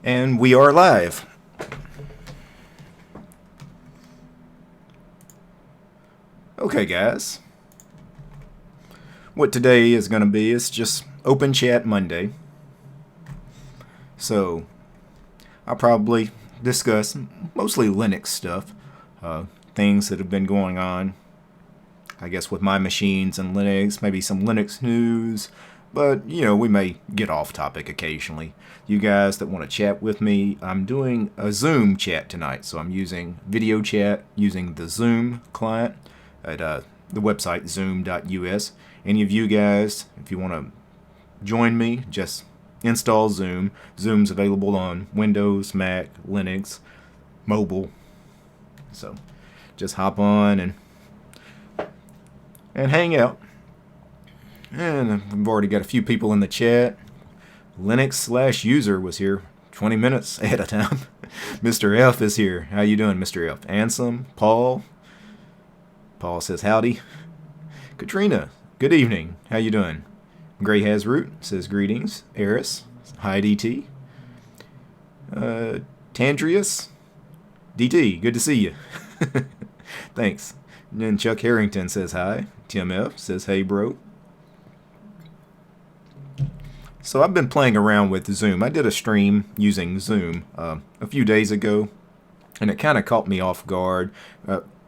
And we are live. Okay, guys. What today is going to be is just Open Chat Monday. So, I'll probably discuss mostly Linux stuff. Things that have been going on, I guess, with my machines and Linux. Maybe some Linux news. But, we may get off topic occasionally. You guys that want to chat with me, I'm doing a Zoom chat tonight. So I'm using video chat using the Zoom client at the website zoom.us. Any of you guys, if you want to join me, just install Zoom. Zoom's available on Windows, Mac, Linux, mobile. So just hop on and hang out. And I've already got a few people in the chat. Linux/user was here 20 minutes ahead of time. Mr. F is here. How you doing, Mr. F? Ansem, Paul. Paul says howdy. Katrina, good evening. How you doing? Gray Hasroot says greetings. Eris, hi DT. Tandrius, DT, good to see you. Thanks. And then Chuck Harrington says hi. Tim F says hey bro. So I've been playing around with Zoom. I did a stream using Zoom a few days ago, and it kind of caught me off guard.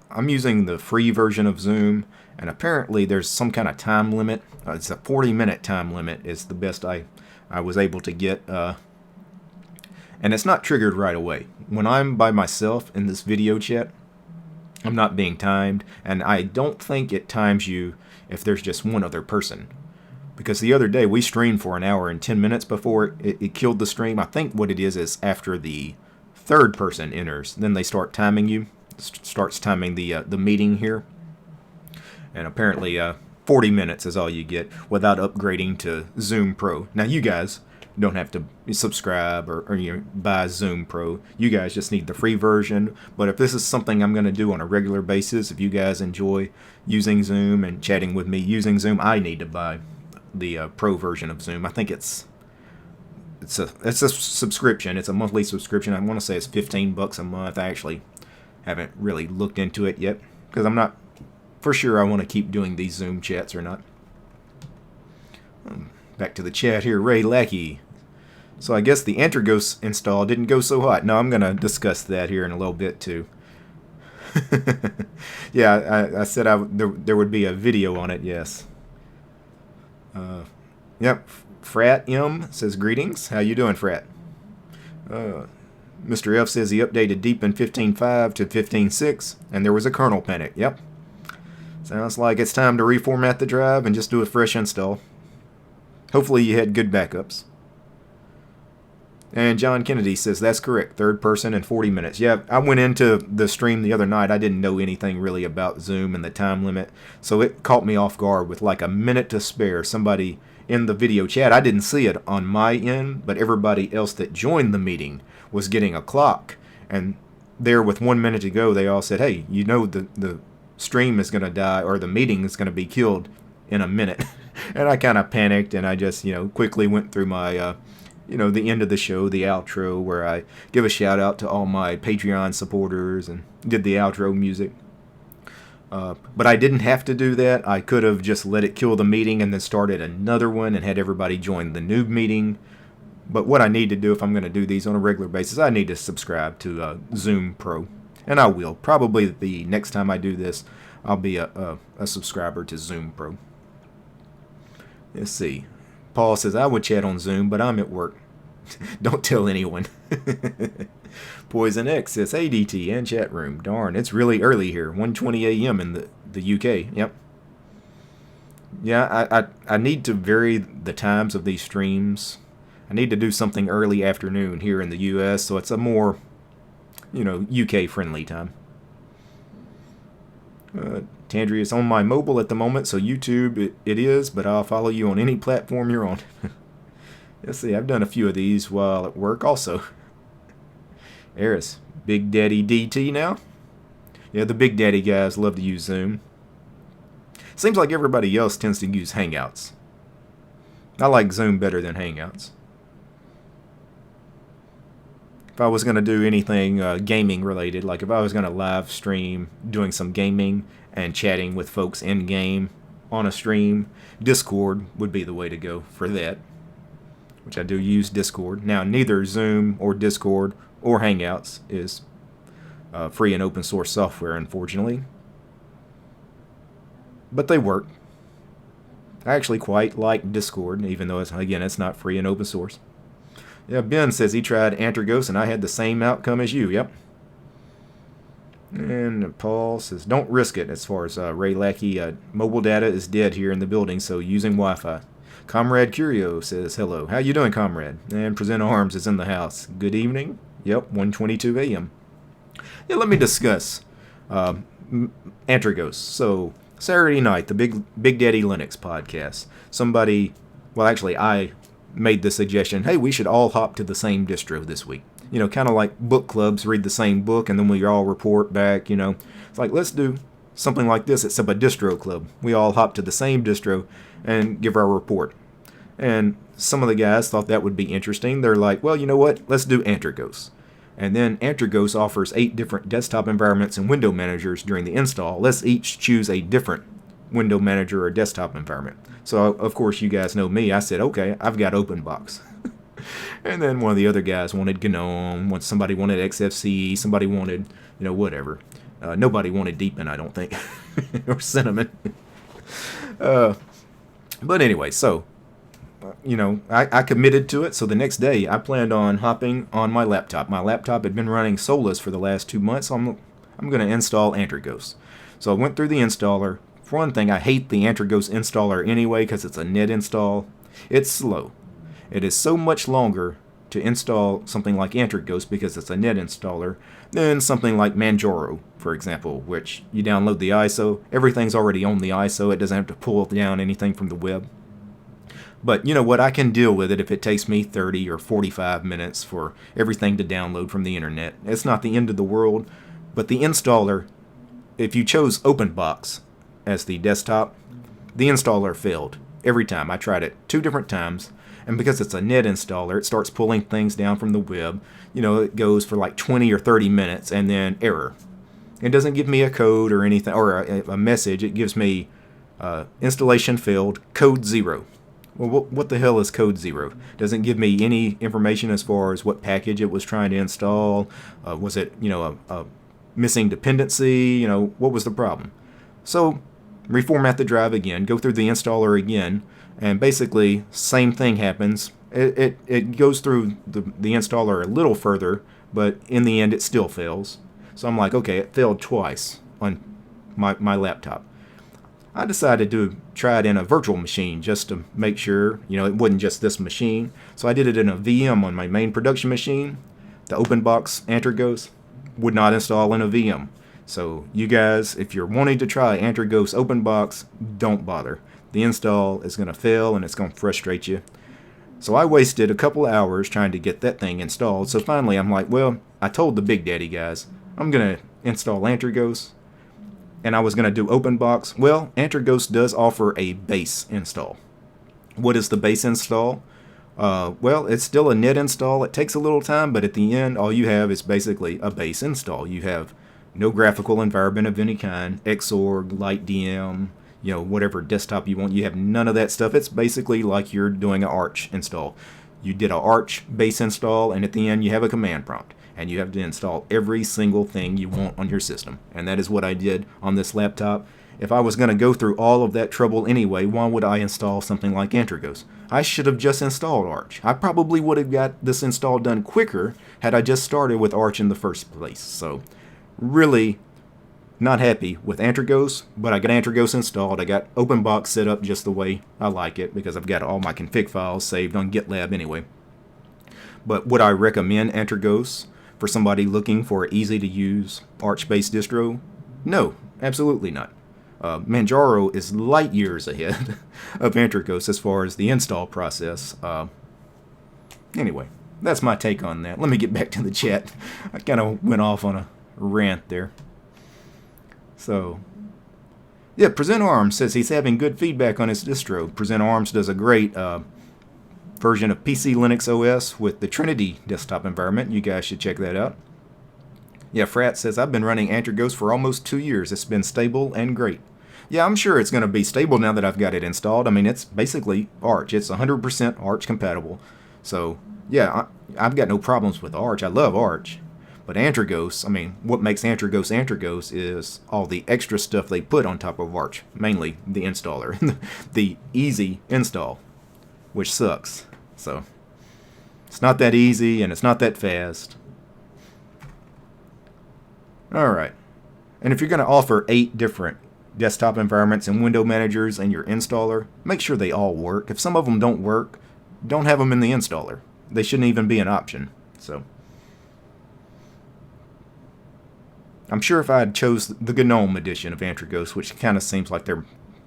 I'm using the free version of Zoom, and apparently there's some kind of time limit. It's a 40-minute time limit is the best I was able to get. And it's not triggered right away. When I'm by myself in this video chat, I'm not being timed, and I don't think it times you if there's just one other person. Because the other day we streamed for an hour and 10 minutes before it killed the stream. I think what it is after the third person enters, then they start timing you. Starts timing the meeting here. And apparently 40 minutes is all you get without upgrading to Zoom Pro. Now you guys don't have to subscribe or buy Zoom Pro. You guys just need the free version. But if this is something I'm going to do on a regular basis, if you guys enjoy using Zoom and chatting with me using Zoom, I need to buy the Pro version of Zoom. I think it's a subscription. It's a monthly subscription. I want to say it's $15 a month. I actually haven't really looked into it yet because I'm not for sure I want to keep doing these Zoom chats or not. Back to the chat here. Ray Lackey. So I guess the Antergos install didn't go so hot. No, I'm going to discuss that here in a little bit too. Yeah, I said there would be a video on it, yes. Yep, Frat M says greetings. How you doing, Frat? Mr. F says he updated Deepin 15.5 to 15.6, and there was a kernel panic. Yep. Sounds like it's time to reformat the drive and just do a fresh install. Hopefully you had good backups. And John Kennedy says that's correct. Third person in 40 minutes. Yeah, I went into the stream the other night. I didn't know anything really about Zoom and the time limit. So it caught me off guard with like a minute to spare. Somebody in the video chat, I didn't see it on my end, but everybody else that joined the meeting was getting a clock. And there with 1 minute to go, they all said, hey, the stream is going to die or the meeting is going to be killed in a minute. And I kind of panicked and I just, quickly went through my... the end of the show, the outro, where I give a shout out to all my Patreon supporters and did the outro music. But I didn't have to do that. I could have just let it kill the meeting and then started another one and had everybody join the new meeting. But what I need to do if I'm going to do these on a regular basis, I need to subscribe to Zoom Pro. And I will. Probably the next time I do this, I'll be a subscriber to Zoom Pro. Let's see. Paul says, I would chat on Zoom, but I'm at work. Don't tell anyone. Poison X says, hey DT and chat room. Darn, it's really early here. 1:20 a.m. in the UK. Yep. Yeah, I need to vary the times of these streams. I need to do something early afternoon here in the US, so it's a more, UK friendly time. Tandria is on my mobile at the moment, so YouTube it is, but I'll follow you on any platform you're on. Let's see, I've done a few of these while at work also. Eris, Big Daddy DT now? Yeah, the Big Daddy guys love to use Zoom. Seems like everybody else tends to use Hangouts. I like Zoom better than Hangouts. if I was going to do anything gaming related, like if I was going to live stream doing some gaming and chatting with folks in game on a stream, Discord would be the way to go for that, which I do use Discord. Now, neither Zoom or Discord or Hangouts is free and open source software, unfortunately, but they work. I actually quite like Discord, even though it's not free and open source. Yeah, Ben says he tried Antergos and I had the same outcome as you. Yep. And Paul says, don't risk it. As far as Ray Lackey, mobile data is dead here in the building, so using Wi-Fi. Comrade Curio says, hello. How you doing, comrade? And Present Arms is in the house. Good evening. Yep, 1:22 a.m. Yeah, let me discuss Antergos. So, Saturday night, the Big Daddy Linux podcast. I made the suggestion, hey, we should all hop to the same distro this week. You know, kind of like book clubs, read the same book, and then we all report back, you know. It's like, let's do something like this, except a distro club. We all hop to the same distro and give our report. And some of the guys thought that would be interesting. They're like, well, you know what? Let's do Antergos. And then Antergos offers 8 different desktop environments and window managers during the install. Let's each choose a different window manager or desktop environment. So, of course, you guys know me. I said, okay, I've got OpenBox. And then one of the other guys wanted GNOME, somebody wanted XFCE, somebody wanted, whatever. Nobody wanted Deepin, I don't think, or Cinnamon. But anyway, so, I committed to it. So the next day, I planned on hopping on my laptop. My laptop had been running Solus for the last 2 months, so I'm going to install Antergos. So I went through the installer. For one thing, I hate the Antergos installer anyway because it's a net install. It's slow. It is so much longer to install something like Antergos because it's a net installer than something like Manjaro, for example, which you download the ISO. Everything's already on the ISO. It doesn't have to pull down anything from the web. But you know what? I can deal with it if it takes me 30 or 45 minutes for everything to download from the internet. It's not the end of the world. But the installer, if you chose OpenBox as the desktop, the installer failed every time. I tried it 2 different times. And because it's a net installer, it starts pulling things down from the web. It goes for like 20 or 30 minutes and then error. It doesn't give me a code or anything, or a message. It gives me installation failed, code 0. Well, what the hell is code 0? Doesn't give me any information as far as what package it was trying to install. Was it, a missing dependency? What was the problem? So, reformat the drive again, go through the installer again, and basically, same thing happens. It goes through the installer a little further, but in the end, it still fails. So I'm like, okay, it failed twice on my laptop. I decided to try it in a virtual machine just to make sure, it wasn't just this machine. So I did it in a VM on my main production machine. The OpenBox Antergos would not install in a VM. So you guys, if you're wanting to try Antergos OpenBox, don't bother. The install is going to fail and it's going to frustrate you. So I wasted a couple hours trying to get that thing installed. So finally I'm like, well, I told the Big Daddy guys, I'm going to install Antergos. And I was going to do OpenBox. Well, Antergos does offer a base install. What is the base install? Well, it's still a net install. It takes a little time, but at the end, all you have is basically a base install. You have no graphical environment of any kind, Xorg, LightDM, whatever desktop you want. You have none of that stuff. It's basically like you're doing an Arch install. You did an Arch base install, and at the end, you have a command prompt. And you have to install every single thing you want on your system. And that is what I did on this laptop. If I was going to go through all of that trouble anyway, why would I install something like Antergos? I should have just installed Arch. I probably would have got this install done quicker had I just started with Arch in the first place. So, really not happy with Antergos, but I got Antergos installed. I got OpenBox set up just the way I like it because I've got all my config files saved on GitLab anyway. But would I recommend Antergos for somebody looking for an easy-to-use Arch-based distro? No, absolutely not. Manjaro is light years ahead of Antergos as far as the install process. Anyway, that's my take on that. Let me get back to the chat. I kind of went off on a rant there. So, yeah, Present Arms says he's having good feedback on his distro. Present Arms does a great version of PC Linux OS with the Trinity desktop environment. You guys should check that out. Yeah, Frat says, I've been running Antergos for almost 2 years. It's been stable and great. Yeah, I'm sure it's going to be stable now that I've got it installed. I mean, it's basically Arch. It's 100% Arch compatible. So, yeah, I've got no problems with Arch. I love Arch. But Antergos, I mean, what makes Antergos Antergos is all the extra stuff they put on top of Arch. Mainly the installer. The easy install, which sucks. So, it's not that easy and it's not that fast. Alright. And if you're going to offer 8 different desktop environments and window managers and your installer, make sure they all work. If some of them don't work, don't have them in the installer. They shouldn't even be an option. So, I'm sure if I had chose the GNOME edition of Antergos, which kind of seems like their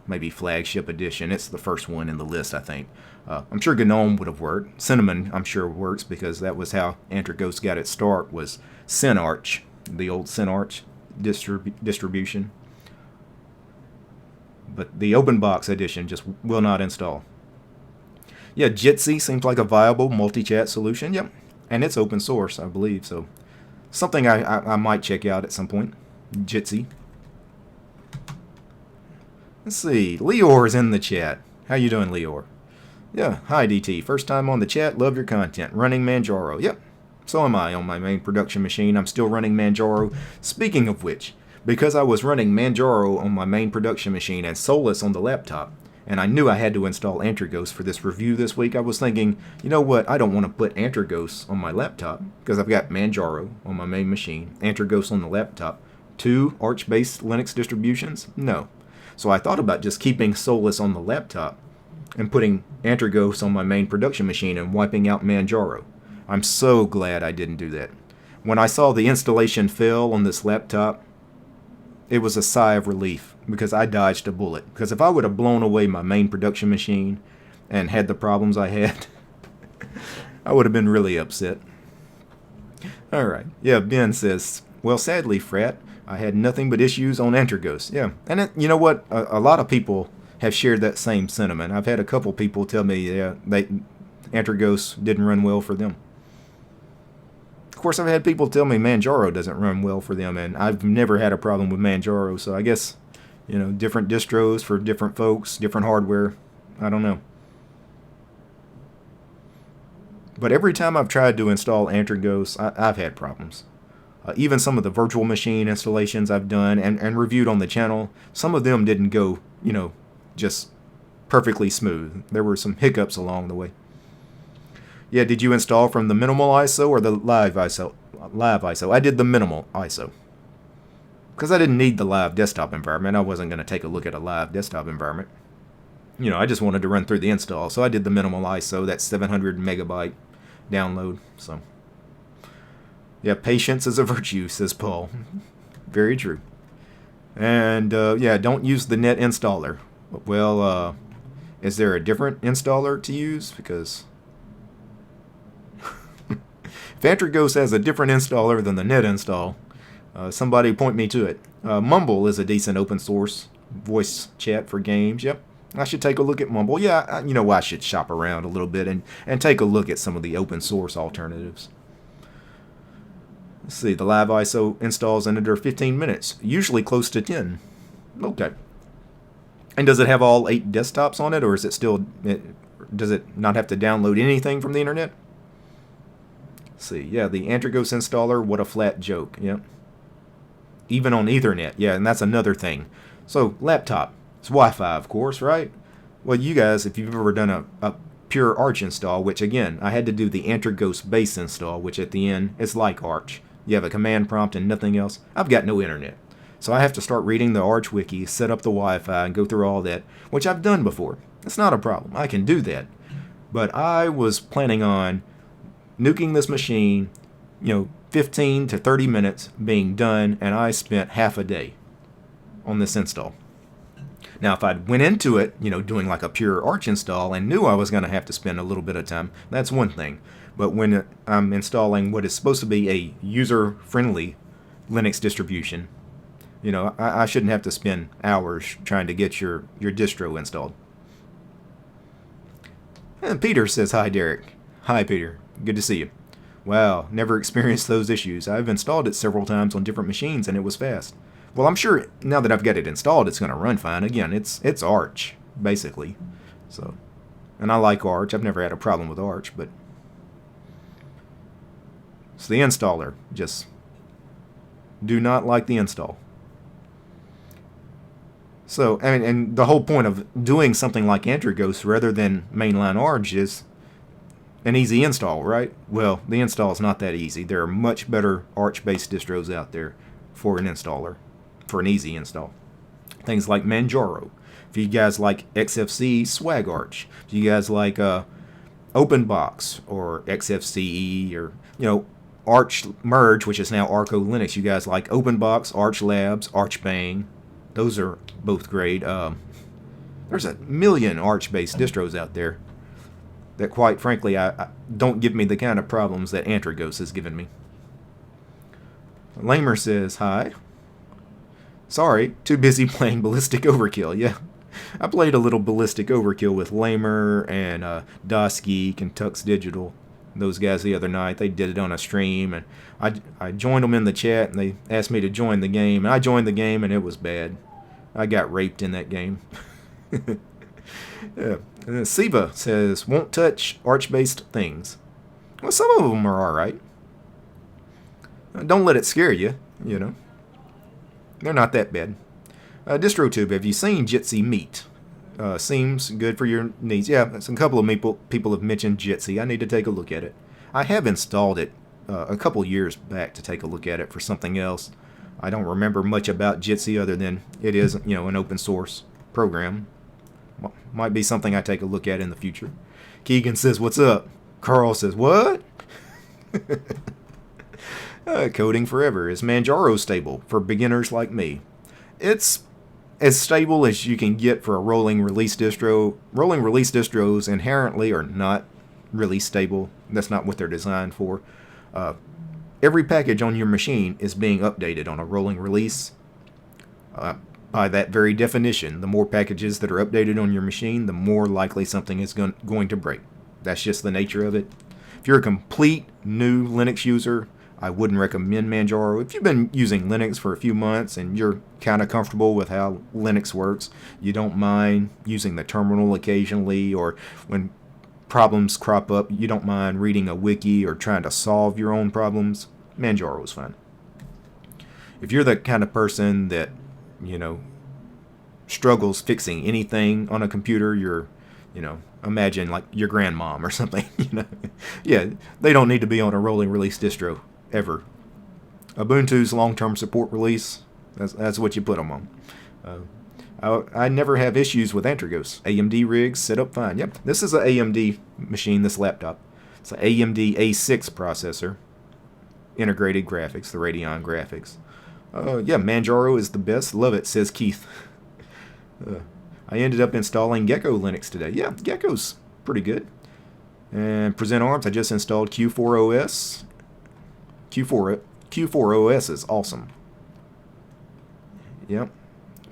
maybe flagship edition, it's the first one in the list, I think. I'm sure GNOME would have worked. Cinnamon, I'm sure, works because that was how Antergos got its start, was CinArch, the old CinArch distribution. But the OpenBox edition just will not install. Yeah, Jitsi seems like a viable multi-chat solution. Yep, and it's open source, I believe. So something I might check out at some point. Jitsi. Let's see. Leor is in the chat. How you doing, Leor? Yeah, hi DT. First time on the chat. Love your content. Running Manjaro. Yep, so am I on my main production machine. I'm still running Manjaro. Speaking of which, because I was running Manjaro on my main production machine and Solus on the laptop, and I knew I had to install Antergos for this review this week, I was thinking, you know what, I don't want to put Antergos on my laptop, because I've got Manjaro on my main machine, Antergos on the laptop. 2 Arch-based Linux distributions? No. So I thought about just keeping Solus on the laptop and putting Antergos on my main production machine and wiping out Manjaro. I'm so glad I didn't do that. When I saw the installation fail on this laptop, it was a sigh of relief because I dodged a bullet. Because if I would have blown away my main production machine and had the problems I had, I would have been really upset. Alright. Yeah, Ben says, well, sadly, Frat, I had nothing but issues on Antergos. Yeah, and you know what? A lot of people have shared that same sentiment. I've had a couple people tell me Antergos didn't run well for them. Of course, I've had people tell me Manjaro doesn't run well for them, and I've never had a problem with Manjaro, so I guess, you know, different distros for different folks, different hardware. I don't know. But every time I've tried to install Antergos, I've had problems. Even some of the virtual machine installations I've done and reviewed on the channel, some of them didn't go, you know, just perfectly smooth. There were some hiccups along the way. Yeah, did you install from the minimal ISO or the live ISO? Live ISO. I did the minimal ISO. Because I didn't need the live desktop environment. I wasn't going to take a look at a live desktop environment. You know, I just wanted to run through the install. So I did the minimal ISO, that 700 megabyte download. So, yeah, patience is a virtue, says Paul. Very true. And, yeah, don't use the net installer. Well, is there a different installer to use? Because if Antergos has a different installer than the net install, somebody point me to it. Mumble is a decent open source voice chat for games. Yep, I should take a look at Mumble. Yeah, you know, I should shop around a little bit and take a look at some of the open source alternatives. Let's see, the live ISO installs in under 15 minutes, usually close to 10. Okay. And does it have all 8 desktops on it, or is it still, does it not have to download anything from the internet? Let's see, yeah, the Antergos installer, what a flat joke, yep. Even on Ethernet, yeah, and that's another thing. So, laptop, it's Wi-Fi, of course, right? Well, you guys, if you've ever done a pure Arch install, which again, I had to do the Antergos base install, which at the end, is like Arch. You have a command prompt and nothing else. I've got no internet. So I have to start reading the Arch wiki, set up the Wi-Fi, and go through all that, which I've done before. It's not a problem. I can do that. But I was planning on nuking this machine, you know, 15 to 30 minutes being done, and I spent half a day on this install. Now, if I'd went into it, you know, doing like a pure Arch install and knew I was going to have to spend a little bit of time, that's one thing. But when I'm installing what is supposed to be a user-friendly Linux distribution, you know, I shouldn't have to spend hours trying to get your distro installed. And Peter says, hi, Derek. Hi, Peter. Good to see you. Wow, never experienced those issues. I've installed it several times on different machines and it was fast. Well, I'm sure now that I've got it installed, it's going to run fine. Again, it's Arch, basically. So, and I like Arch. I've never had a problem with Arch, but it's the installer. Just do not like the install. So, and the whole point of doing something like Antergos rather than mainline Arch is an easy install, right? Well, the install is not that easy. There are much better Arch-based distros out there for an installer, for an easy install. Things like Manjaro. If you guys like XFCE, Swag Arch. If you guys like OpenBox or XFCE or, Arch Merge, which is now Arco Linux. You guys like OpenBox, Arch Labs, Archbang. Those are both great. There's a million Arch-based distros out there that, quite frankly, I don't give me the kind of problems that Antergos has given me. Lamer says, hi. Sorry, too busy playing Ballistic Overkill. Yeah, I played a little Ballistic Overkill with Lamer and DOSGeek and Tux Digital. Those guys the other night. They did it on a stream, and I joined them in the chat, and they asked me to join the game, and I joined the game, and it was bad. I got raped in that game. Yeah. Siva says, won't touch Arch-based things. Well, some of them are alright. Don't let it scare you, They're not that bad. DistroTube, have you seen Jitsi Meet? Seems good for your needs. Yeah, a couple of people have mentioned Jitsi. I need to take a look at it. I have installed it a couple years back to take a look at it for something else. I don't remember much about Jitsi other than it is, an open source program. Might be something I take a look at in the future. Keegan says, what's up? Carl says, what? Coding forever. Is Manjaro stable for beginners like me? It's as stable as you can get for a rolling release distro. Rolling release distros inherently are not really stable. That's not what they're designed for. Every package on your machine is being updated on a rolling release. By that very definition, the more packages that are updated on your machine, the more likely something is going to break. That's just the nature of it. If you're a complete new Linux user, I wouldn't recommend Manjaro. If you've been using Linux for a few months and you're kind of comfortable with how Linux works, you don't mind using the terminal occasionally, or when problems crop up, you don't mind reading a wiki or trying to solve your own problems, Manjaro is fine. If you're the kind of person that, struggles fixing anything on a computer, you're, imagine like your grandmom or something, Yeah, they don't need to be on a rolling release distro, ever. Ubuntu's long-term support release, that's what you put them on. I never have issues with Antergos. AMD rigs set up fine. Yep, this is an AMD machine, this laptop. It's an AMD A6 processor. Integrated graphics, the Radeon graphics. Yeah, Manjaro is the best. Love it, says Keith. I ended up installing Gecko Linux today. Yeah, Gecko's pretty good. And Present Arms, I just installed Q4 OS. Q4 OS is awesome. Yep.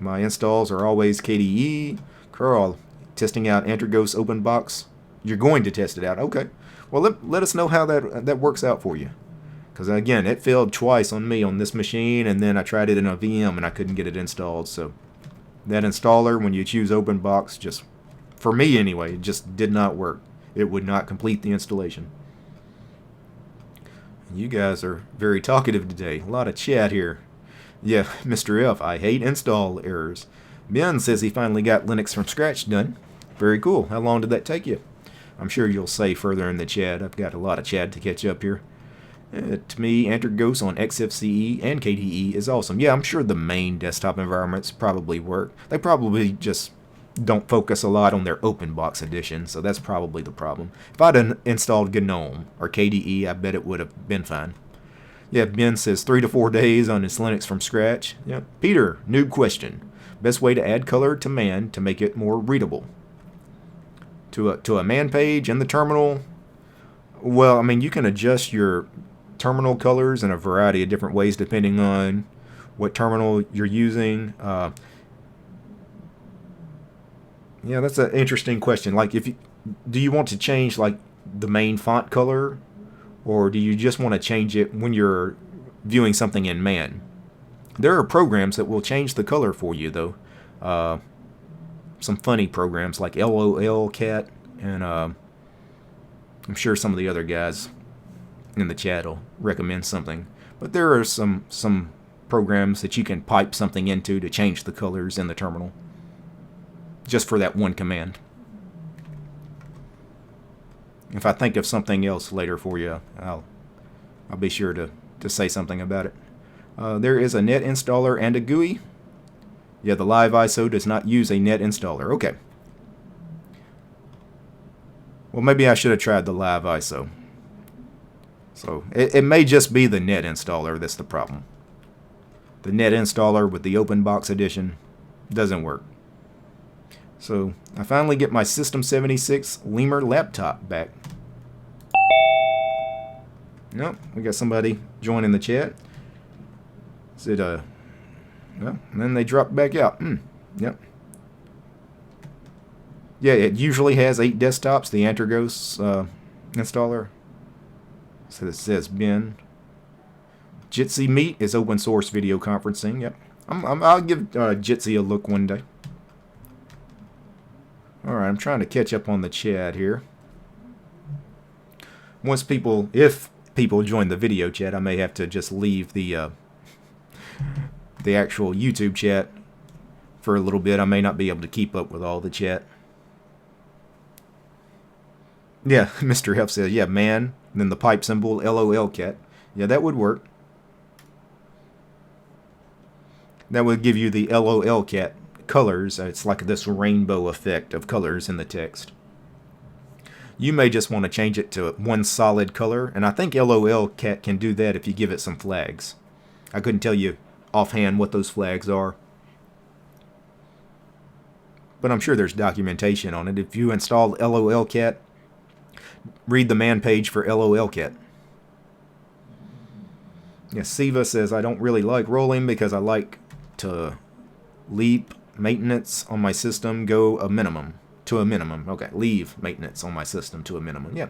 My installs are always KDE. Carl, testing out Antergos OpenBox. You're going to test it out. Okay. Well, let us know how that works out for you. Because, again, it failed twice on me on this machine, and then I tried it in a VM, and I couldn't get it installed. So that installer, when you choose OpenBox, just, for me anyway, it just did not work. It would not complete the installation. You guys are very talkative today. A lot of chat here. Yeah, Mr. F, I hate install errors. Ben says he finally got Linux from scratch done. Very cool. How long did that take you? I'm sure you'll say further in the chat. I've got a lot of chat to catch up here. To me, Antergos on XFCE and KDE is awesome. Yeah, I'm sure the main desktop environments probably work. They probably just don't focus a lot on their OpenBox edition, so that's probably the problem. If I'd installed GNOME or KDE, I bet it would have been fine. Yeah, Ben says 3 to 4 days on his Linux from scratch. Yeah. Peter, noob question. Best way to add color to man to make it more readable? To a man page in the terminal? Well, I mean, you can adjust your terminal colors in a variety of different ways depending on what terminal you're using. Yeah, that's an interesting question. Like, if you, do you want to change like the main font color, or do you just want to change it when you're viewing something in man? There are programs that will change the color for you, though. Some funny programs like LOLCat, and I'm sure some of the other guys in the chat will recommend something. But there are some programs that you can pipe something into to change the colors in the terminal, just for that one command. If I think of something else later for you, I'll be sure to say something about it. There is a net installer and a GUI. Yeah, the Live ISO does not use a net installer. Okay. Well, maybe I should have tried the Live ISO. So it may just be the net installer that's the problem. The net installer with the OpenBox edition doesn't work. So I finally get my System 76 Lemur laptop back. Nope, we got somebody joining the chat. Said, well, and then they drop back out. Yep. Yeah, it usually has 8 desktops, the Antergos installer. So it says bin. Jitsi Meet is open source video conferencing. Yep. I'll give Jitsi a look one day. Alright, I'm trying to catch up on the chat here. If people join the video chat, I may have to just leave the actual YouTube chat for a little bit. I may not be able to keep up with all the chat. Yeah, Mr. Hef says, yeah, man, and then the pipe symbol, LOLCat. Yeah, that would work. That would give you the LOLCat colors. It's like this rainbow effect of colors in the text. You may just want to change it to one solid color, and I think LOLCat can do that if you give it some flags. I couldn't tell you offhand what those flags are, but I'm sure there's documentation on it. If you install LOLCat, read the man page for LOLCat. Yes, Siva says, I don't really like rolling because I like to leave maintenance on my system to a minimum. Okay, leave maintenance on my system to a minimum. Yeah,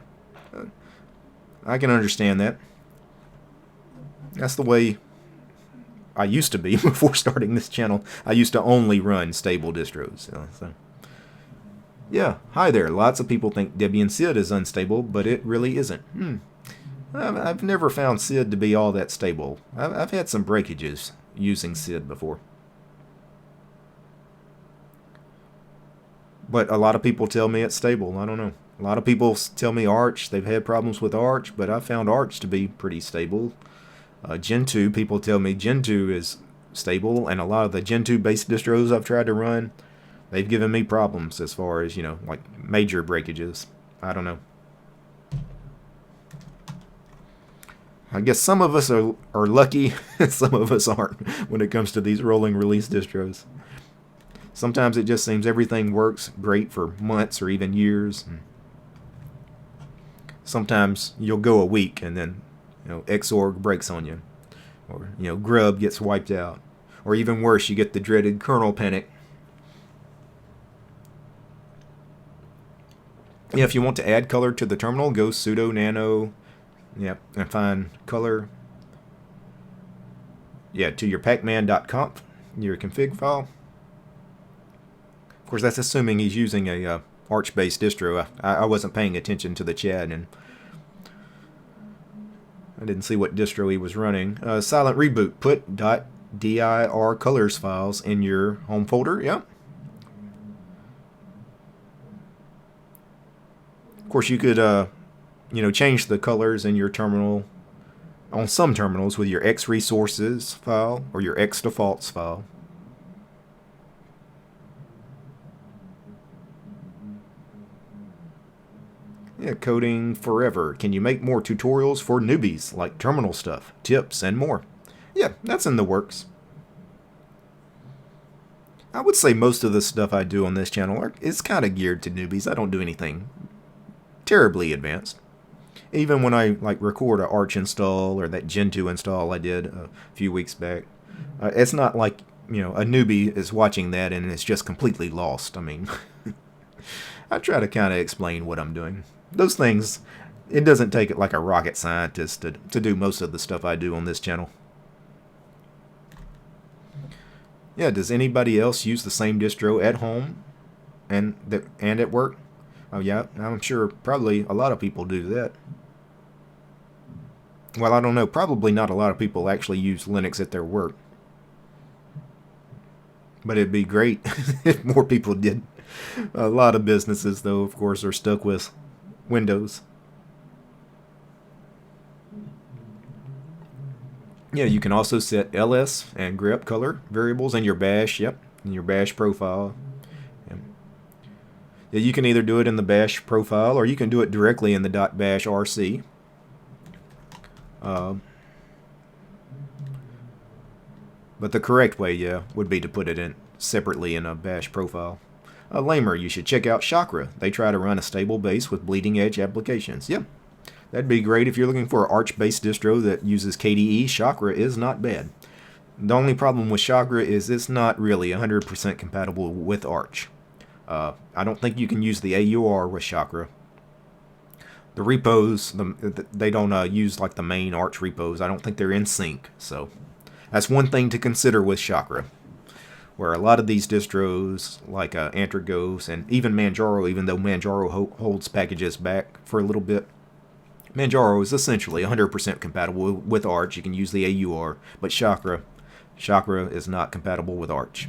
I can understand that. That's the way I used to be before starting this channel. I used to only run stable distros. So. Yeah, hi there. Lots of people think Debian SID is unstable, but it really isn't. I've never found SID to be all that stable. I've had some breakages using SID before. But a lot of people tell me it's stable. I don't know. A lot of people tell me Arch. They've had problems with Arch, but I found Arch to be pretty stable. Gentoo, people tell me Gentoo is stable, and a lot of the Gentoo-based distros I've tried to run, they've given me problems as far as, like major breakages. I don't know. I guess some of us are lucky, and some of us aren't when it comes to these rolling release distros. Sometimes it just seems everything works great for months or even years. Sometimes you'll go a week and then, Xorg breaks on you. Or, Grub gets wiped out. Or even worse, you get the dreaded kernel panic. Yeah, if you want to add color to the terminal, go sudo nano, and find color. Yeah, to your pacman.conf, your config file. Of course, that's assuming he's using a Arch-based distro. I wasn't paying attention to the chat, and I didn't see what distro he was running. Silent reboot. Put .dir colors files in your home folder. Yeah. Of course, you could, change the colors in your terminal on some terminals with your xresources file or your xdefaults file. Yeah, coding forever. Can you make more tutorials for newbies, like terminal stuff, tips, and more? Yeah, that's in the works. I would say most of the stuff I do on this channel is kind of geared to newbies. I don't do anything terribly advanced. Even when I record an Arch install or that Gentoo install I did a few weeks back, it's not like a newbie is watching that and it's just completely lost. I mean, I try to kind of explain what I'm doing. Those things, it doesn't take it like a rocket scientist to do most of the stuff I do on this channel. Yeah, does anybody else use the same distro at home and at work? Oh yeah, I'm sure probably a lot of people do that. Well, I don't know. Probably not a lot of people actually use Linux at their work. But it'd be great if more people did. A lot of businesses, though, of course, are stuck with Windows. Yeah, you can also set ls and grep color variables in your bash. Yep, in your bash profile. Yeah, you can either do it in the bash profile or you can do it directly in the .bash rc. But the correct way, yeah, would be to put it in separately in a bash profile. Lamer, you should check out Chakra. They try to run a stable base with bleeding edge applications. Yep, that'd be great if you're looking for an Arch-based distro that uses KDE. Chakra is not bad. The only problem with Chakra is it's not really 100% compatible with Arch. I don't think you can use the AUR with Chakra. The repos, they don't use like the main Arch repos. I don't think they're in sync, so that's one thing to consider with Chakra. Where a lot of these distros, like Antergos and even Manjaro, even though Manjaro holds packages back for a little bit, Manjaro is essentially 100% compatible with Arch. You can use the AUR, but Chakra is not compatible with Arch,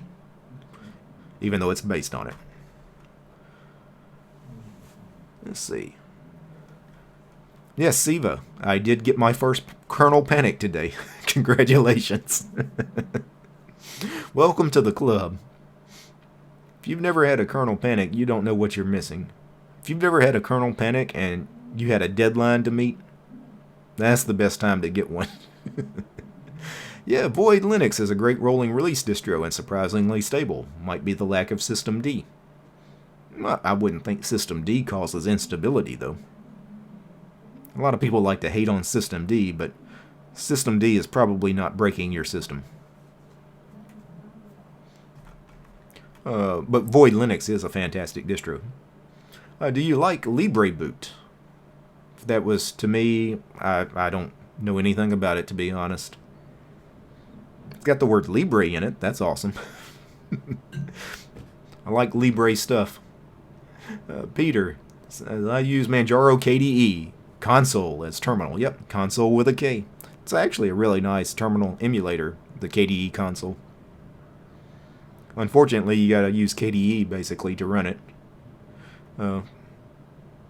even though it's based on it. Let's see. Yes, Siva, I did get my first kernel panic today. Congratulations. Welcome to the club. If you've never had a kernel panic, you don't know what you're missing. If you've never had a kernel panic and you had a deadline to meet, that's the best time to get one. Yeah, Void Linux is a great rolling release distro and surprisingly stable. Might be the lack of systemd. I wouldn't think systemd causes instability, though. A lot of people like to hate on systemd, but systemd is probably not breaking your system. But Void Linux is a fantastic distro. Do you like LibreBoot? If that was to me, I don't know anything about it, to be honest. It's got the word Libre in it. That's awesome. I like Libre stuff. Peter says, I use Manjaro KDE console as terminal. Yep, console with a K. It's actually a really nice terminal emulator, the KDE console. Unfortunately, you gotta use KDE basically to run it.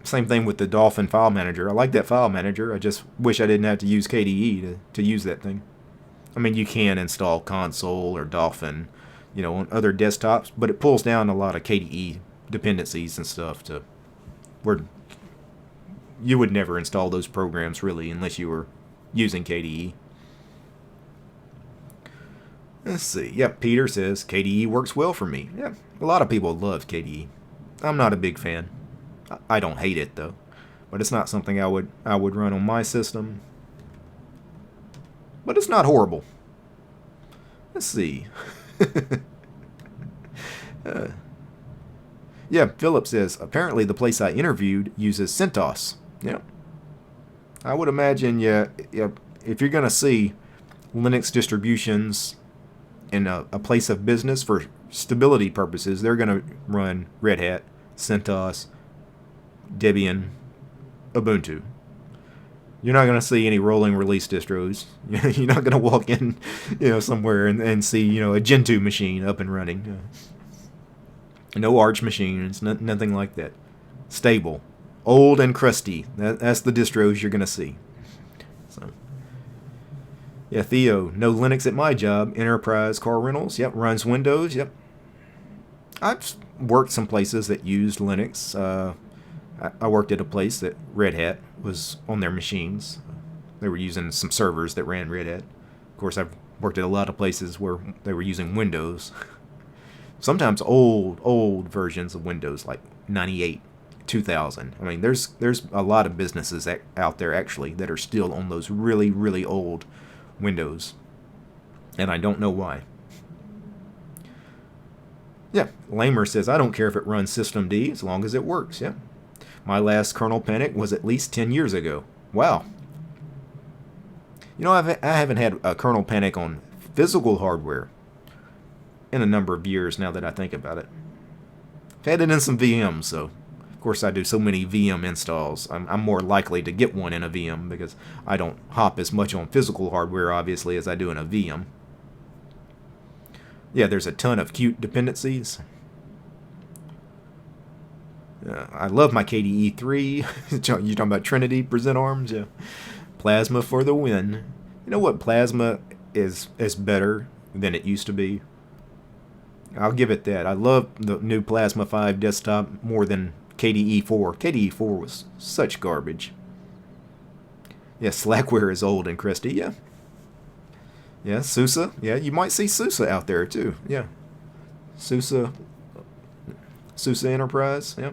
Same thing with the Dolphin file manager. I like that file manager. I just wish I didn't have to use KDE to use that thing. I mean, you can install console or Dolphin, on other desktops, but it pulls down a lot of KDE dependencies and stuff to where you would never install those programs really unless you were using KDE. Let's see. Yep, Peter says KDE works well for me. Yeah, a lot of people love KDE. I'm not a big fan. I don't hate it though, but it's not something I would run on my system. But it's not horrible. Let's see. Yeah, Philip says apparently the place I interviewed uses CentOS. Yeah, I would imagine. Yeah, if you're gonna see Linux distributions in a place of business for stability purposes, they're going to run Red Hat, CentOS, Debian, Ubuntu. You're not going to see any rolling release distros. You're not going to walk in, somewhere and see, a Gentoo machine up and running. No Arch machines, nothing like that. Stable, old and crusty. That's the distros you're going to see. So. Yeah, Theo, no Linux at my job. Enterprise car rentals, yep, runs Windows, yep. I've worked some places that used Linux. I worked at a place that Red Hat was on their machines. They were using some servers that ran Red Hat. Of course, I've worked at a lot of places where they were using Windows. Sometimes old versions of Windows, like 98, 2000. I mean, there's a lot of businesses out there, actually, that are still on those really, really old Windows, and I don't know why. Yeah, Lamer says, I don't care if it runs System D as long as it works. Yeah. My last kernel panic was at least 10 years ago. Wow. You know, I haven't had a kernel panic on physical hardware in a number of years now that I think about it. I've had it in some VMs, so of course I do so many VM installs. I'm more likely to get one in a VM because I don't hop as much on physical hardware, obviously, as I do in a VM. Yeah, there's a ton of Qt dependencies. I love my KDE 3. You talking about Trinity present arms? Yeah. Plasma for the win. You know what? Plasma is better than it used to be. I'll give it that. I love the new Plasma 5 desktop more than KDE 4. KDE 4 was such garbage. Yeah, Slackware is old and crusty. Yeah. Yeah, SUSE. Yeah, you might see SUSE out there too. Yeah. SUSE Enterprise. Yeah.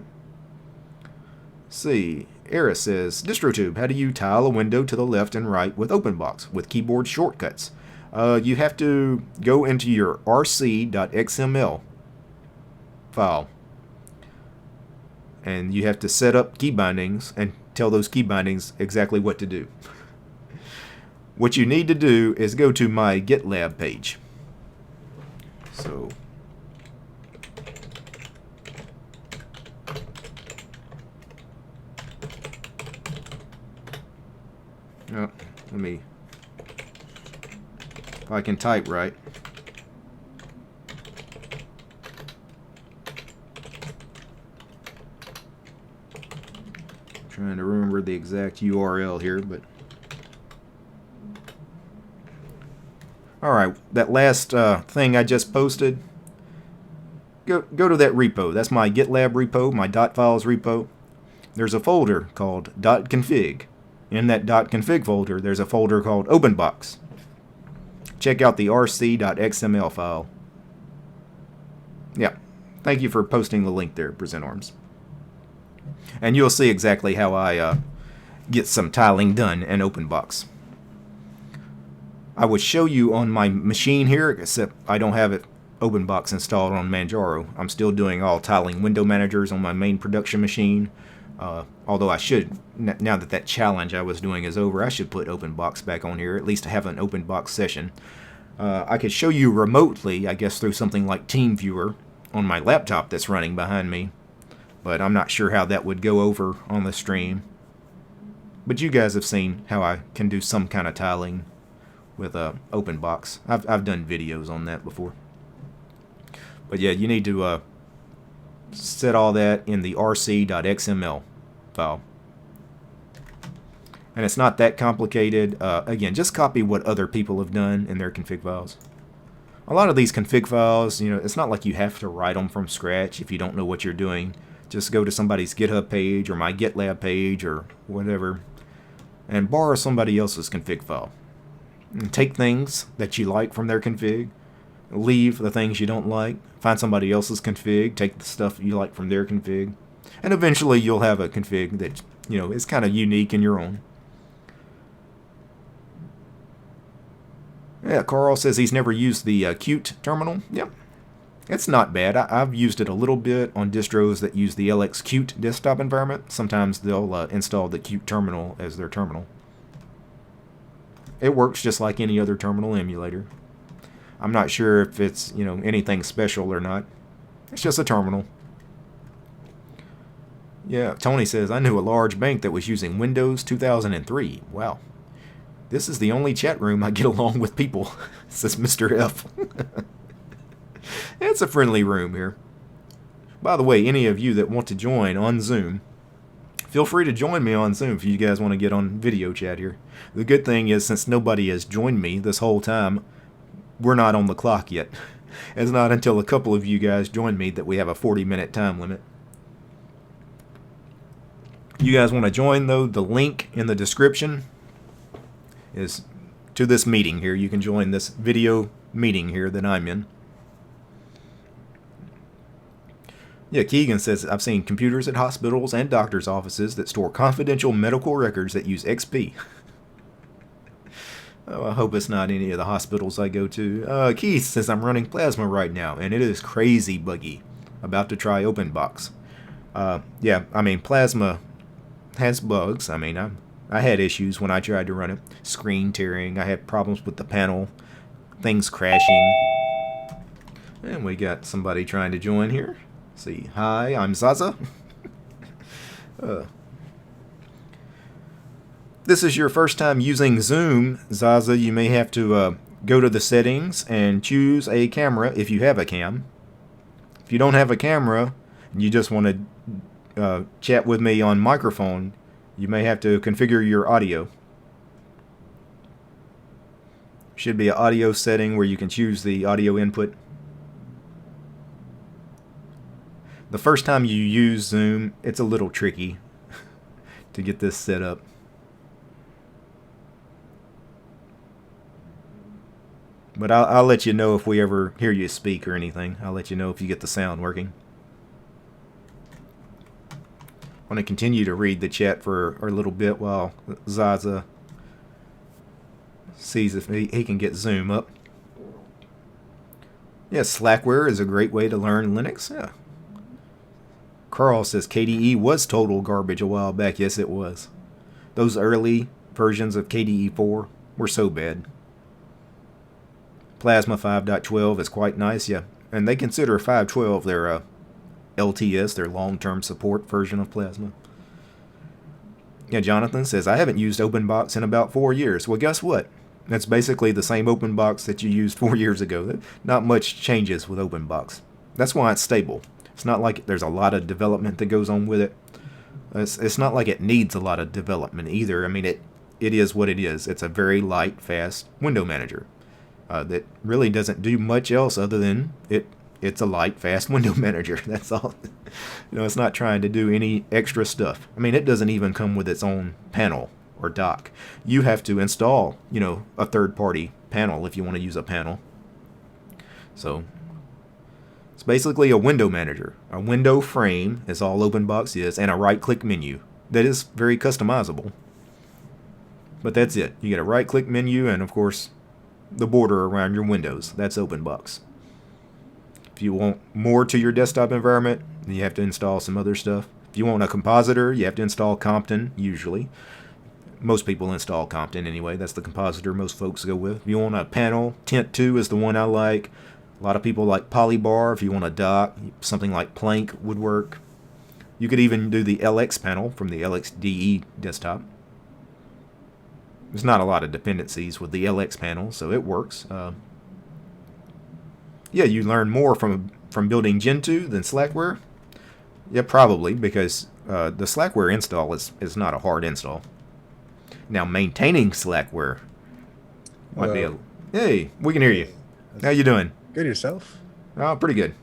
See, Era says, DistroTube, how do you tile a window to the left and right with OpenBox with keyboard shortcuts? You have to go into your rc.xml file. And you have to set up key bindings and tell those key bindings exactly what to do. What you need to do is go to my GitLab page. So, let me, if I can type right. Trying to remember the exact URL here, but all right, that last thing I just posted, go to that repo. That's my GitLab repo, my .files repo. There's a folder called .config. In that .config folder, there's a folder called OpenBox. Check out the rc.xml file. Yeah, thank you for posting the link there, Present Arms. And you'll see exactly how I get some tiling done in OpenBox. I would show you on my machine here, except I don't have it OpenBox installed on Manjaro. I'm still doing all tiling window managers on my main production machine. Although I should, now that challenge I was doing is over, I should put OpenBox back on here, at least to have an OpenBox session. I could show you remotely, I guess through something like TeamViewer on my laptop that's running behind me. But I'm not sure how that would go over on the stream. But you guys have seen how I can do some kind of tiling with OpenBox. I've done videos on that before. But yeah, you need to set all that in the rc.xml file. And it's not that complicated. Again, just copy what other people have done in their config files. A lot of these config files, you know, it's not like you have to write them from scratch if you don't know what you're doing. Just go to somebody's GitHub page or my GitLab page or whatever and borrow somebody else's config file. And take things that you like from their config, leave the things you don't like, find somebody else's config, take the stuff you like from their config, and eventually you'll have a config that, you know, is kind of unique in your own. Yeah, Carl says he's never used the Qt terminal. Yep. It's not bad. I've used it a little bit on distros that use the LX Qt desktop environment. Sometimes they'll install the Qt terminal as their terminal. It works just like any other terminal emulator. I'm not sure if it's, you know, anything special or not. It's just a terminal. Yeah, Tony says, I knew a large bank that was using Windows 2003. Wow. This is the only chat room I get along with people, says Mr. F. It's a friendly room here. By the way, any of you that want to join on Zoom, feel free to join me on Zoom if you guys want to get on video chat here. The good thing is, since nobody has joined me this whole time, we're not on the clock yet. It's not until a couple of you guys join me that we have a 40-minute time limit. You guys want to join, though, the link in the description is to this meeting here. You can join this video meeting here that I'm in. Yeah, Keegan says, I've seen computers at hospitals and doctors' offices that store confidential medical records that use XP. Oh, I hope it's not any of the hospitals I go to. Keith says I'm running Plasma right now, and it is crazy buggy. About to try OpenBox. Yeah, I mean, Plasma has bugs. I mean, I had issues when I tried to run it. Screen tearing. I had problems with the panel. Things crashing. And we got somebody trying to join here. See, hi, I'm Zaza. This is your first time using Zoom, Zaza. You may have to go to the settings and choose a camera if you have a cam. If you don't have a camera and you just want to chat with me on microphone, you may have to configure your audio. Should be an audio setting where you can choose the audio input. The first time you use Zoom, it's a little tricky to get this set up. But I'll let you know if we ever hear you speak or anything. I'll let you know if you get the sound working. I want to continue to read the chat for a little bit while Zaza sees if he can get Zoom up. Yeah, Slackware is a great way to learn Linux. Yeah. Carl says KDE was total garbage a while back. Yes, it was. Those early versions of KDE 4 were so bad. Plasma 5.12 is quite nice, yeah. And they consider 5.12 their LTS, their long-term support version of Plasma. Yeah, Jonathan says, I haven't used OpenBox in about 4 years. Well, guess what? That's basically the same OpenBox that you used 4 years ago. Not much changes with OpenBox. That's why it's stable. It's not like there's a lot of development that goes on with it. It's not like it needs a lot of development either. I mean, it is what it is. It's a very light, fast window manager. That really doesn't do much else other than it's a light, fast window manager. That's all. It's not trying to do any extra stuff. I mean, it doesn't even come with its own panel or dock. You have to install, a third-party panel if you want to use a panel. So it's basically a window manager. A window frame is all OpenBox is, and a right-click menu that is very customizable. But that's it. You get a right-click menu, and of course, the border around your windows. That's OpenBox. If you want more to your desktop environment, then you have to install some other stuff. If you want a compositor, you have to install Compton, usually. Most people install Compton anyway. That's the compositor most folks go with. If you want a panel, Tent 2 is the one I like. A lot of people like Polybar. If you want a dock, something like Plank would work. You could even do the LX panel from the LXDE desktop. There's not a lot of dependencies with the LX panel, so it works. Yeah, you learn more from building Gentoo than Slackware. Yeah, probably, because the Slackware install is not a hard install. Now, maintaining Slackware might be a... Hey, we can hear you. How you doing? Good, yourself? Oh, pretty good.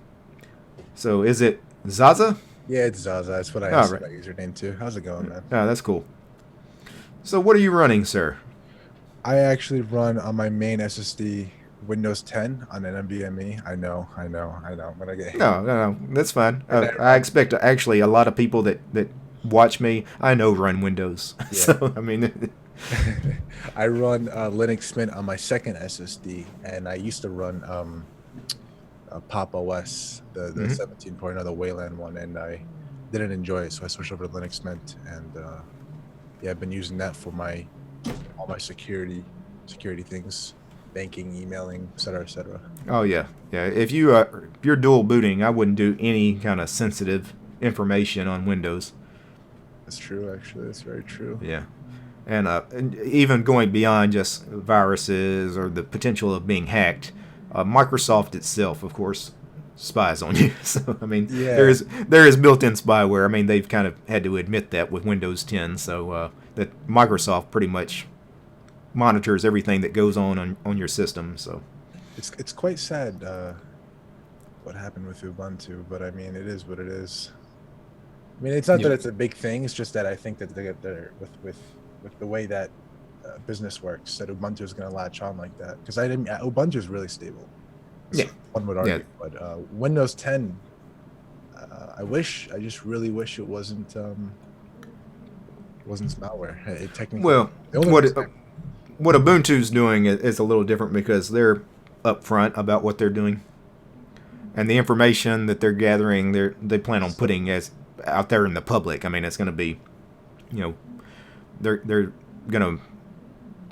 So, is it Zaza? Yeah, it's Zaza. That's what I asked my username too. How's it going, man? Oh, that's cool. So what are you running, sir? I actually run on my main SSD Windows 10 on an NVMe. I know. I'm gonna get hit. No, that's fine. I expect actually a lot of people that watch me, I know run Windows. Yeah. So I mean, I run Linux Mint on my second SSD, and I used to run Pop OS, the 17.0, the Wayland one, and I didn't enjoy it, so I switched over to Linux Mint, and yeah, I've been using that for all my security things, banking, emailing, etc., etc. Oh yeah. If you're dual booting, I wouldn't do any kind of sensitive information on Windows. That's true, actually. That's very true. Yeah, and even going beyond just viruses or the potential of being hacked, Microsoft itself, of course, spies on you. So I mean, yeah. there is built-in spyware. I mean, they've kind of had to admit that with Windows 10. So that Microsoft pretty much monitors everything that goes on your system. So it's quite sad what happened with Ubuntu, but I mean, it is what it is. I mean, it's not that it's a big thing. It's just that I think that they're with the way that business works, that Ubuntu is going to latch on like that, because Ubuntu is really stable. Yeah, one would argue. Yeah. But Windows 10, I just really wish it wasn't malware. It technically, well, what Ubuntu's doing is a little different because they're upfront about what they're doing, and the information that they're gathering, they plan on putting as out there in the public. I mean, it's going to be, they're going to,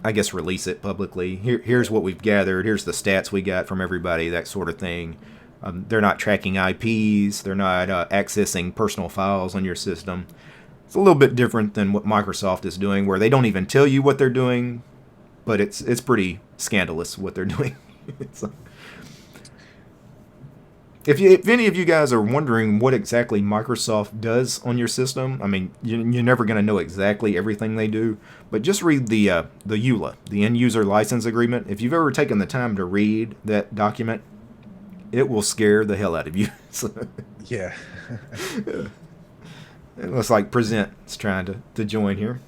I guess, release it publicly. Here's what we've gathered. Here's the stats we got from everybody. That sort of thing. They're not tracking IPs. They're not accessing personal files on your system. It's a little bit different than what Microsoft is doing, where they don't even tell you what they're doing, but it's pretty scandalous what they're doing. If any of you guys are wondering what exactly Microsoft does on your system, I mean, you're never going to know exactly everything they do, but just read the EULA, the End User License Agreement. If you've ever taken the time to read that document, it will scare the hell out of you. Yeah. It looks like Present's trying to join here.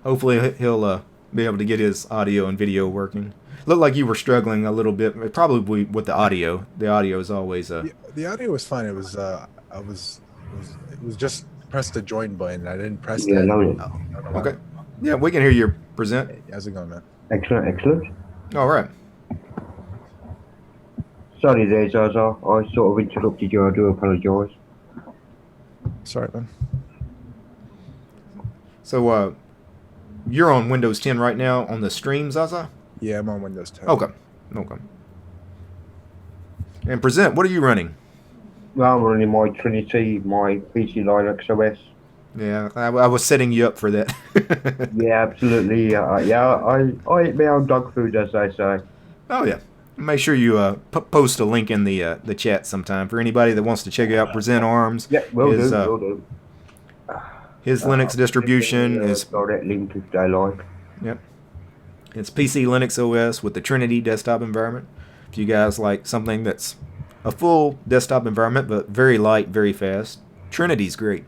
Hopefully he'll be able to get his audio and video working. Looked like you were struggling a little bit, probably with the audio. The audio is always The audio was fine. It was it was just press the join button. I didn't press that. Yeah, no, I don't know why. okay. Yeah, we can hear you, Present. Hey, how's it going, man? excellent, excellent. All right. Sorry there, Zaza. I sort of interrupted you. I do apologise. Sorry, man. So you're on Windows 10 right now on the stream, Zaza? Yeah, I'm on Windows 10. Okay. And Present, what are you running? Well, I'm running my Trinity, my PC Linux OS. Yeah, I was setting you up for that. Yeah, absolutely. Yeah, I eat my own dog food, as they say. Oh yeah. Make sure you post a link in the chat sometime for anybody that wants to check out Present Arms. Yeah, will his, do, will do. His Linux distribution is direct link if they like. Yep. It's PC Linux OS with the Trinity desktop environment. If you guys like something that's a full desktop environment but very light, very fast, Trinity's great.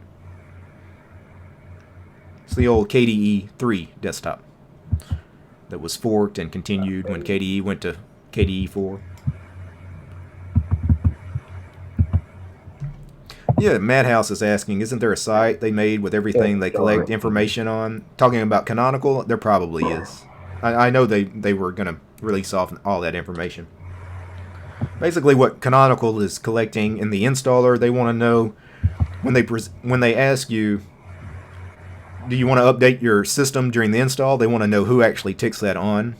It's the old KDE 3 desktop that was forked and continued when KDE went to KDE 4. Yeah, Madhouse is asking, isn't there a site they made with everything they collect information on? Talking about Canonical, there probably is. I know they were going to release off all that information. Basically, what Canonical is collecting in the installer, they want to know when they ask you, do you want to update your system during the install? They want to know who actually ticks that on.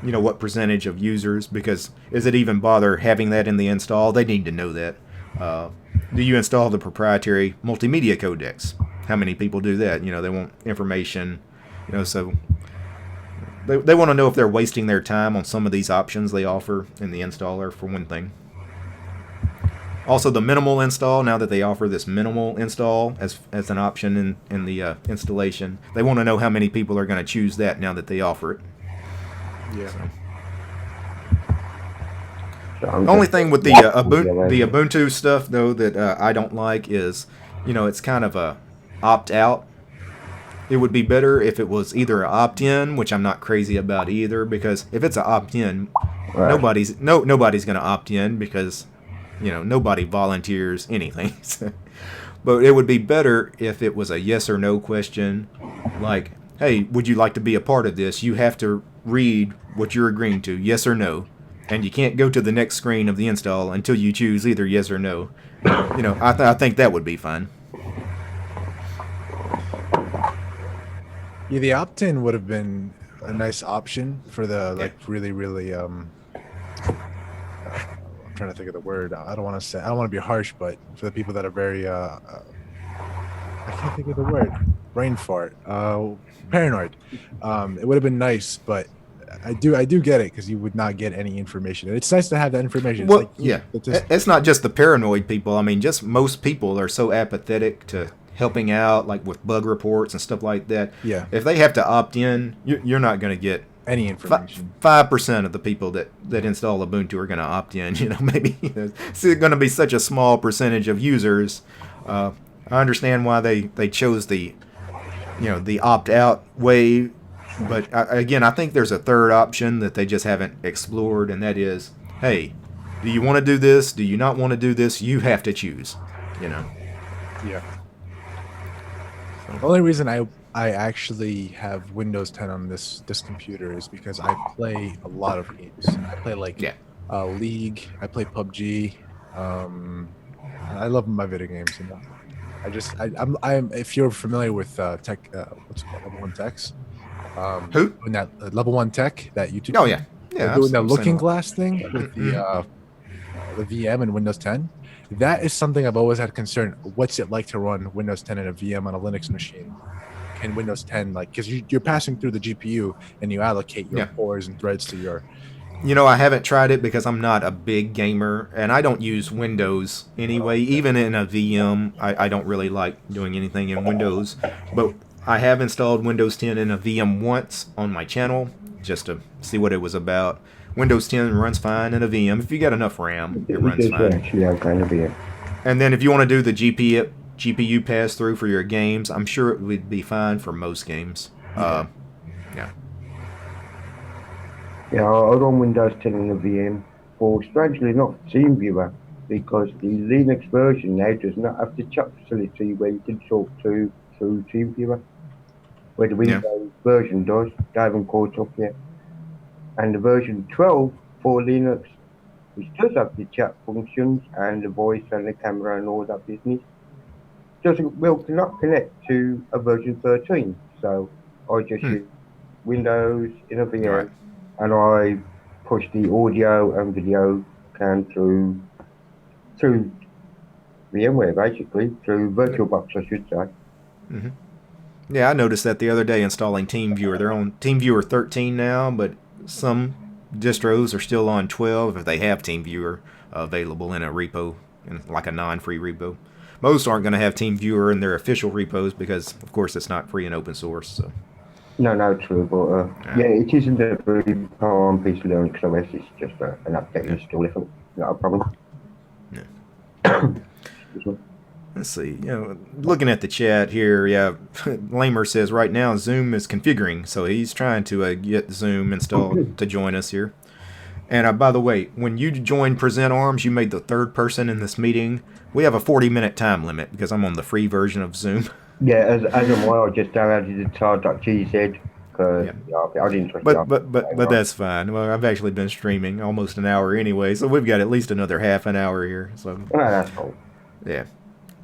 You know, what percentage of users, because is it even bother having that in the install? They need to know that. Do you install the proprietary multimedia codecs? How many people do that? You know, they want information, so they want to know if they're wasting their time on some of these options they offer in the installer, for one thing. Also, the minimal install, now that they offer this minimal install as an option in the installation, they want to know how many people are going to choose that now that they offer it. Yeah. The only thing with the Ubuntu stuff, though, that I don't like is, it's kind of a opt-out. It would be better if it was either an opt-in, which I'm not crazy about either, because if it's an opt-in, Right. nobody's going to opt in because, nobody volunteers anything. But it would be better if it was a yes or no question, like, hey, would you like to be a part of this? You have to read what you're agreeing to, yes or no. And you can't go to the next screen of the install until you choose either yes or no. I think that would be fine. Yeah, the opt-in would have been a nice option for the really, really I'm trying to think of the word. I don't want to be harsh, but for the people that are very I can't think of the word. Brain fart. Paranoid. It would have been nice, but I do get it, because you would not get any information. And it's nice to have that information. It's Well, like, it's not just the paranoid people. I mean, just most people are so apathetic to helping out, like with bug reports and stuff like that. Yeah. If they have to opt in, you're not going to get any information. 5% of the people that install Ubuntu are going to opt in. Maybe it's going to be such a small percentage of users. I understand why they chose the opt-out way, but again, I think there's a third option that they just haven't explored, and that is, hey, do you want to do this? Do you not want to do this? You have to choose. Yeah. The only reason I I actually have Windows 10 on this computer is because I play a lot of games. I play like Yeah. League. I play PUBG. I love my video games. You know, I'm. If you're familiar with tech, what's it called, Level One Techs? Who? Doing that Level One Tech, that YouTube. Oh yeah. They're Yeah. doing the I've seen Looking them. Glass thing with the VM and Windows 10. That is something I've always had concern. What's it like to run Windows 10 in a VM on a Linux machine? Can Windows 10 like because you're passing through the GPU and you allocate your Yeah. cores and threads to your. You know, I haven't tried it because I'm not a big gamer, and I don't use Windows anyway. Even in a VM, I don't really like doing anything in Windows. But I have installed Windows 10 in a VM once on my channel just to see what it was about. Windows 10 runs fine in a VM. If you got enough RAM, it It runs is fine. actually okay in a VM. And then if you want to do the GPU pass through for your games, I'm sure it would be fine for most games. Yeah. Yeah, I run Windows 10 in a VM for strangely enough TeamViewer because the Linux version now does not have the chat facility where you can talk to through TeamViewer, where the Windows version does. They haven't caught up yet. And the version 12 for Linux, which does have the chat functions and the voice and the camera and all that business, will not connect to a version 13. So I just use Windows in a VM, Right. and I push the audio and video can through VMware, basically through VirtualBox, I should say. Yeah, I noticed that the other day installing TeamViewer. They're on TeamViewer 13 now, but some distros are still on 12 if they have TeamViewer available in a repo, in like a non-free repo. Most aren't going to have TeamViewer in their official repos because, of course, it's not free and open source. So. No, true, but yeah, it isn't a very on piece of Linux OS. It's just an update install, if it's not a problem. Let's see. You know, looking at the chat here, yeah, Lamer says right now Zoom is configuring, so he's trying to get Zoom installed to join us here. And by the way, when you joined Present Arms, you made the third person in this meeting. We have a 40-minute time limit because I'm on the free version of Zoom. Yeah, as am I just downloaded the tar.gz because I didn't trust But that's fine. Well, I've actually been streaming almost an hour anyway, so we've got at least another half an hour here. So that's cool. Yeah.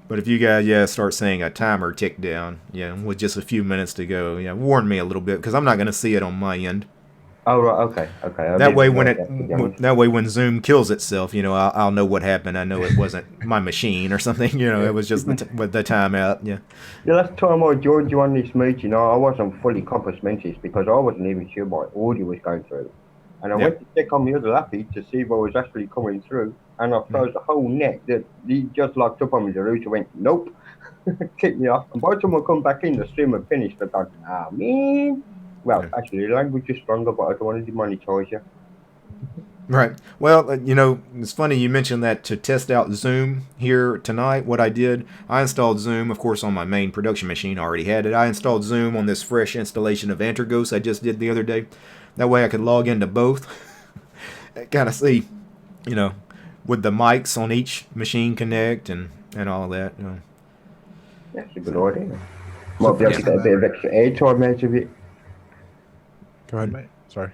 But if you guys, start seeing a timer tick down, with just a few minutes to go, warn me a little bit because I'm not going to see it on my end. Oh right, okay. That way, when Zoom kills itself, I'll know what happened. I know it wasn't my machine or something. It was just the timeout. Yeah. The last time I joined you on this meeting, I wasn't fully compass mentis because I wasn't even sure my audio was going through, and I went to check on the other lappy to see if I was actually coming through, and I froze the whole net. That he just locked up on me. The router went nope, kicked me off, and by the time I come back in, the stream had finished. I thought, man. Well, actually, the language is stronger, but I don't want to demonetize you. Right. Well, it's funny you mentioned that to test out Zoom here tonight. What I did, I installed Zoom, of course, on my main production machine. I already had it. I installed Zoom on this fresh installation of Antergos I just did the other day. That way I could log into both. Kind of see, would the mics on each machine connect and all that. That's a good idea. Might be able to get a bit of extra airtime out of it. Go ahead, mate. Sorry.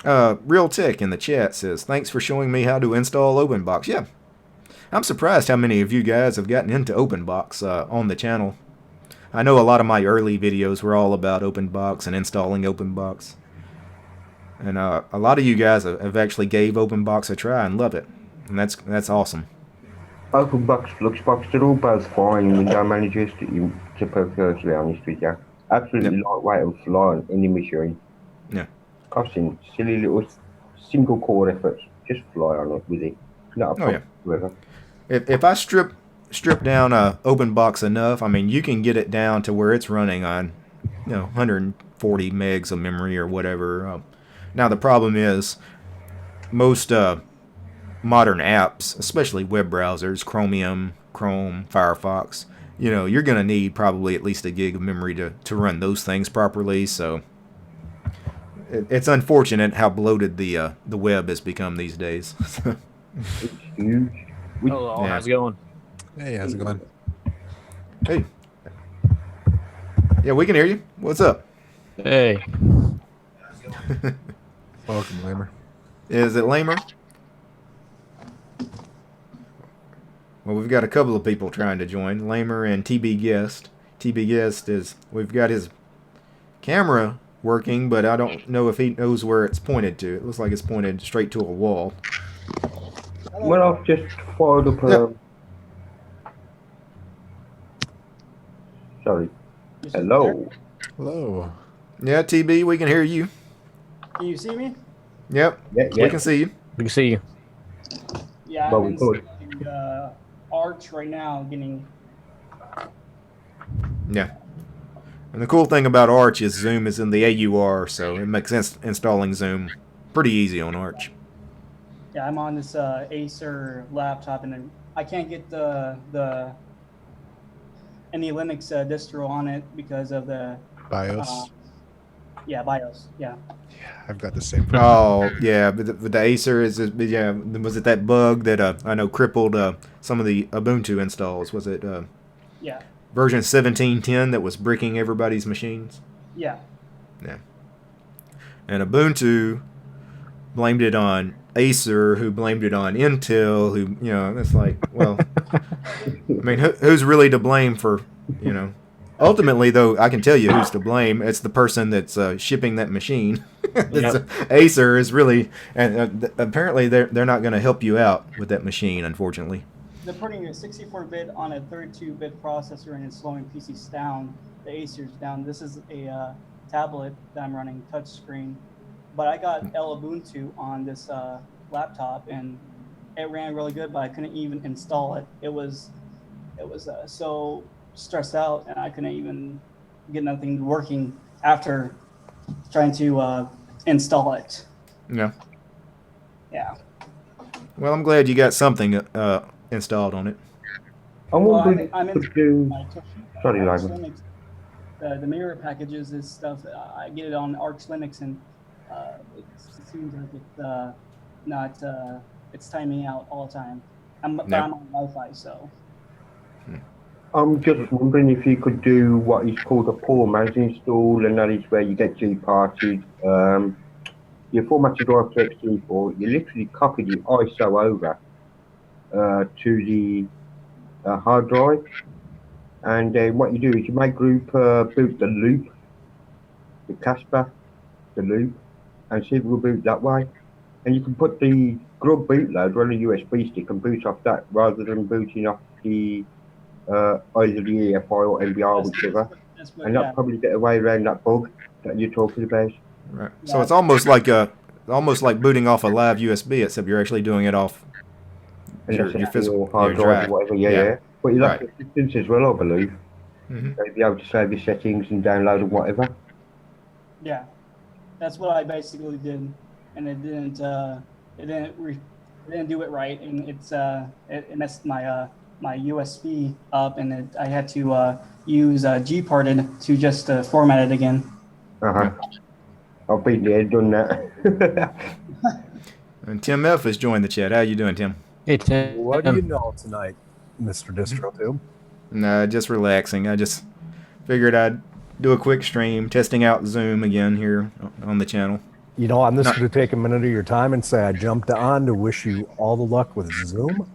Real Tech in the chat says, thanks for showing me how to install OpenBox. Yeah. I'm surprised how many of you guys have gotten into OpenBox on the channel. I know a lot of my early videos were all about OpenBox and installing OpenBox. And a lot of you guys have actually gave OpenBox a try and love it. And that's awesome. OpenBox, Fluxbox, they're all both fine window managers to be perfectly honest with you. Absolutely lightweight and fly on any machine. Yeah. I've seen silly little single core efforts just fly on it with it. Not a problem. Oh, yeah. If I strip down OpenBox enough, I mean, you can get it down to where it's running on, 140 megs of memory or whatever. Now the problem is most modern apps, especially web browsers, Chromium, Chrome, Firefox, you're going to need probably at least a gig of memory to run those things properly. So it's unfortunate how bloated the web has become these days. It's huge. Hello, how's it going? Hey, how's it going? Hey. Yeah, we can hear you. What's up? Hey. Welcome, Lamer. Is it Lamer? Well, we've got a couple of people trying to join. Lamer and TB Guest. TB Guest is, we've got his camera working, but I don't know if he knows where it's pointed to. It looks like it's pointed straight to a wall. Well, I've just fired up. Sorry. Hello. Hello. Yeah, TB, we can hear you. Can you see me? Yep, Yeah, we can see you. We can see you. Yeah, Well, I'm we could. installing Arch right now, getting. Yeah. And the cool thing about Arch is Zoom is in the AUR, so it makes sense installing Zoom pretty easy on Arch. Yeah, I'm on this Acer laptop, and then I can't get the any Linux distro on it because of the BIOS. BIOS. Yeah. I've got the same problem. Oh, yeah, but the Acer is, yeah, was it that bug that I know crippled some of the Ubuntu installs? Was it Yeah. version 17.10 that was bricking everybody's machines? Yeah. And Ubuntu blamed it on Acer, who blamed it on Intel, who, you know, it's like, well, I mean, who's really to blame for, you know? Ultimately, though, I can tell you who's to blame. It's the person that's shipping that machine. Acer is really, and apparently they're not going to help you out with that machine, unfortunately. They're putting a 64-bit on a 32-bit processor, and it's slowing PCs down. The Acer's down. This is a tablet that I'm running, touchscreen. But I got Ubuntu on this laptop, and it ran really good, but I couldn't even install it. It was so stressed out, and I couldn't even get nothing working after trying to install it. Yeah. Yeah. Well, I'm glad you got something installed on it. I'm Well, wondering I'm if in you could do. my Sorry, Arch Lyman. Linux, the mirror packages and stuff. I get it on Arch Linux, and it seems like it's not. It's timing out all the time. But Yep. I'm on Wi-Fi, so. I'm just wondering if you could do what is called a poor man's install, and that is where you get G parties. You format your drive to X34. You literally copy the ISO over to the hard drive, and what you do is you make group boot the loop, the Casper, the loop, and see if it will boot that way. And you can put the grub bootloader on a USB stick and boot off that rather than booting off the either the EFI or NBR, whichever. That's what, And that'll probably get away around that bug that you're talking about. Right. So it's almost like booting off a live USB, except you're actually doing it off And your that's physical hard your drive or whatever, yeah. But you'll have Right. assistance as well, I believe. Mhm. So you'll be able to save your settings and download and whatever. Yeah, that's what I basically did, and it didn't do it right, and it messed my my USB up, and I had to use Gparted to just format it again. I've been there, done that. And Tim F has joined the chat. How you doing, Tim? Hey, Tim. What do you know tonight, Mr. DistroTube? Nah, just relaxing. I just figured I'd do a quick stream, testing out Zoom again here on the channel. You know, I'm just Not- going to take a minute of your time and say I jumped on to wish you all the luck with Zoom.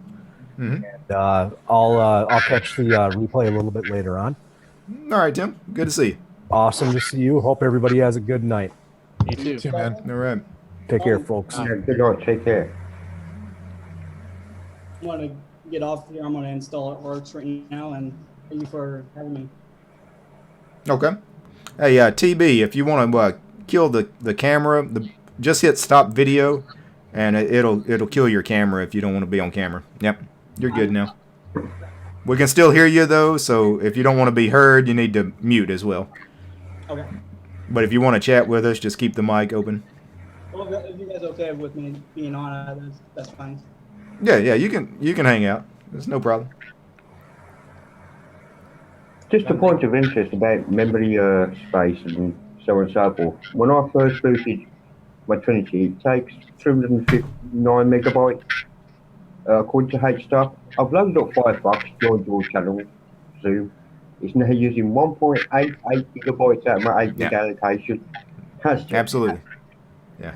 Mhm. And I'll catch the replay a little bit later on. All right, Tim. Good to see you. Awesome to see you. Hope everybody has a good night. You too. man. All right. Take care, folks. Yeah, good night, take care. I want to get off here. I'm going to install Arch right now, and thank you for having me. Okay. Hey, TB, if you want to kill the camera, just hit stop video, and it'll kill your camera if you don't want to be on camera. Yep, you're good now. We can still hear you though, so if you don't want to be heard, you need to mute as well. Okay. But if you want to chat with us, just keep the mic open. Well, if you guys are okay with me being on, that's fine. Yeah, you can hang out. There's no problem. Just a point of interest about memory space and so on and so forth. When I first booted my Trinity, it takes 259 megabytes according to HStuff. I've loaded up Firefox, joined your channel, Zoom, It's now using 1.88 gigabytes out of my 8 gig Yeah. allocation. That's just Absolutely. Yeah.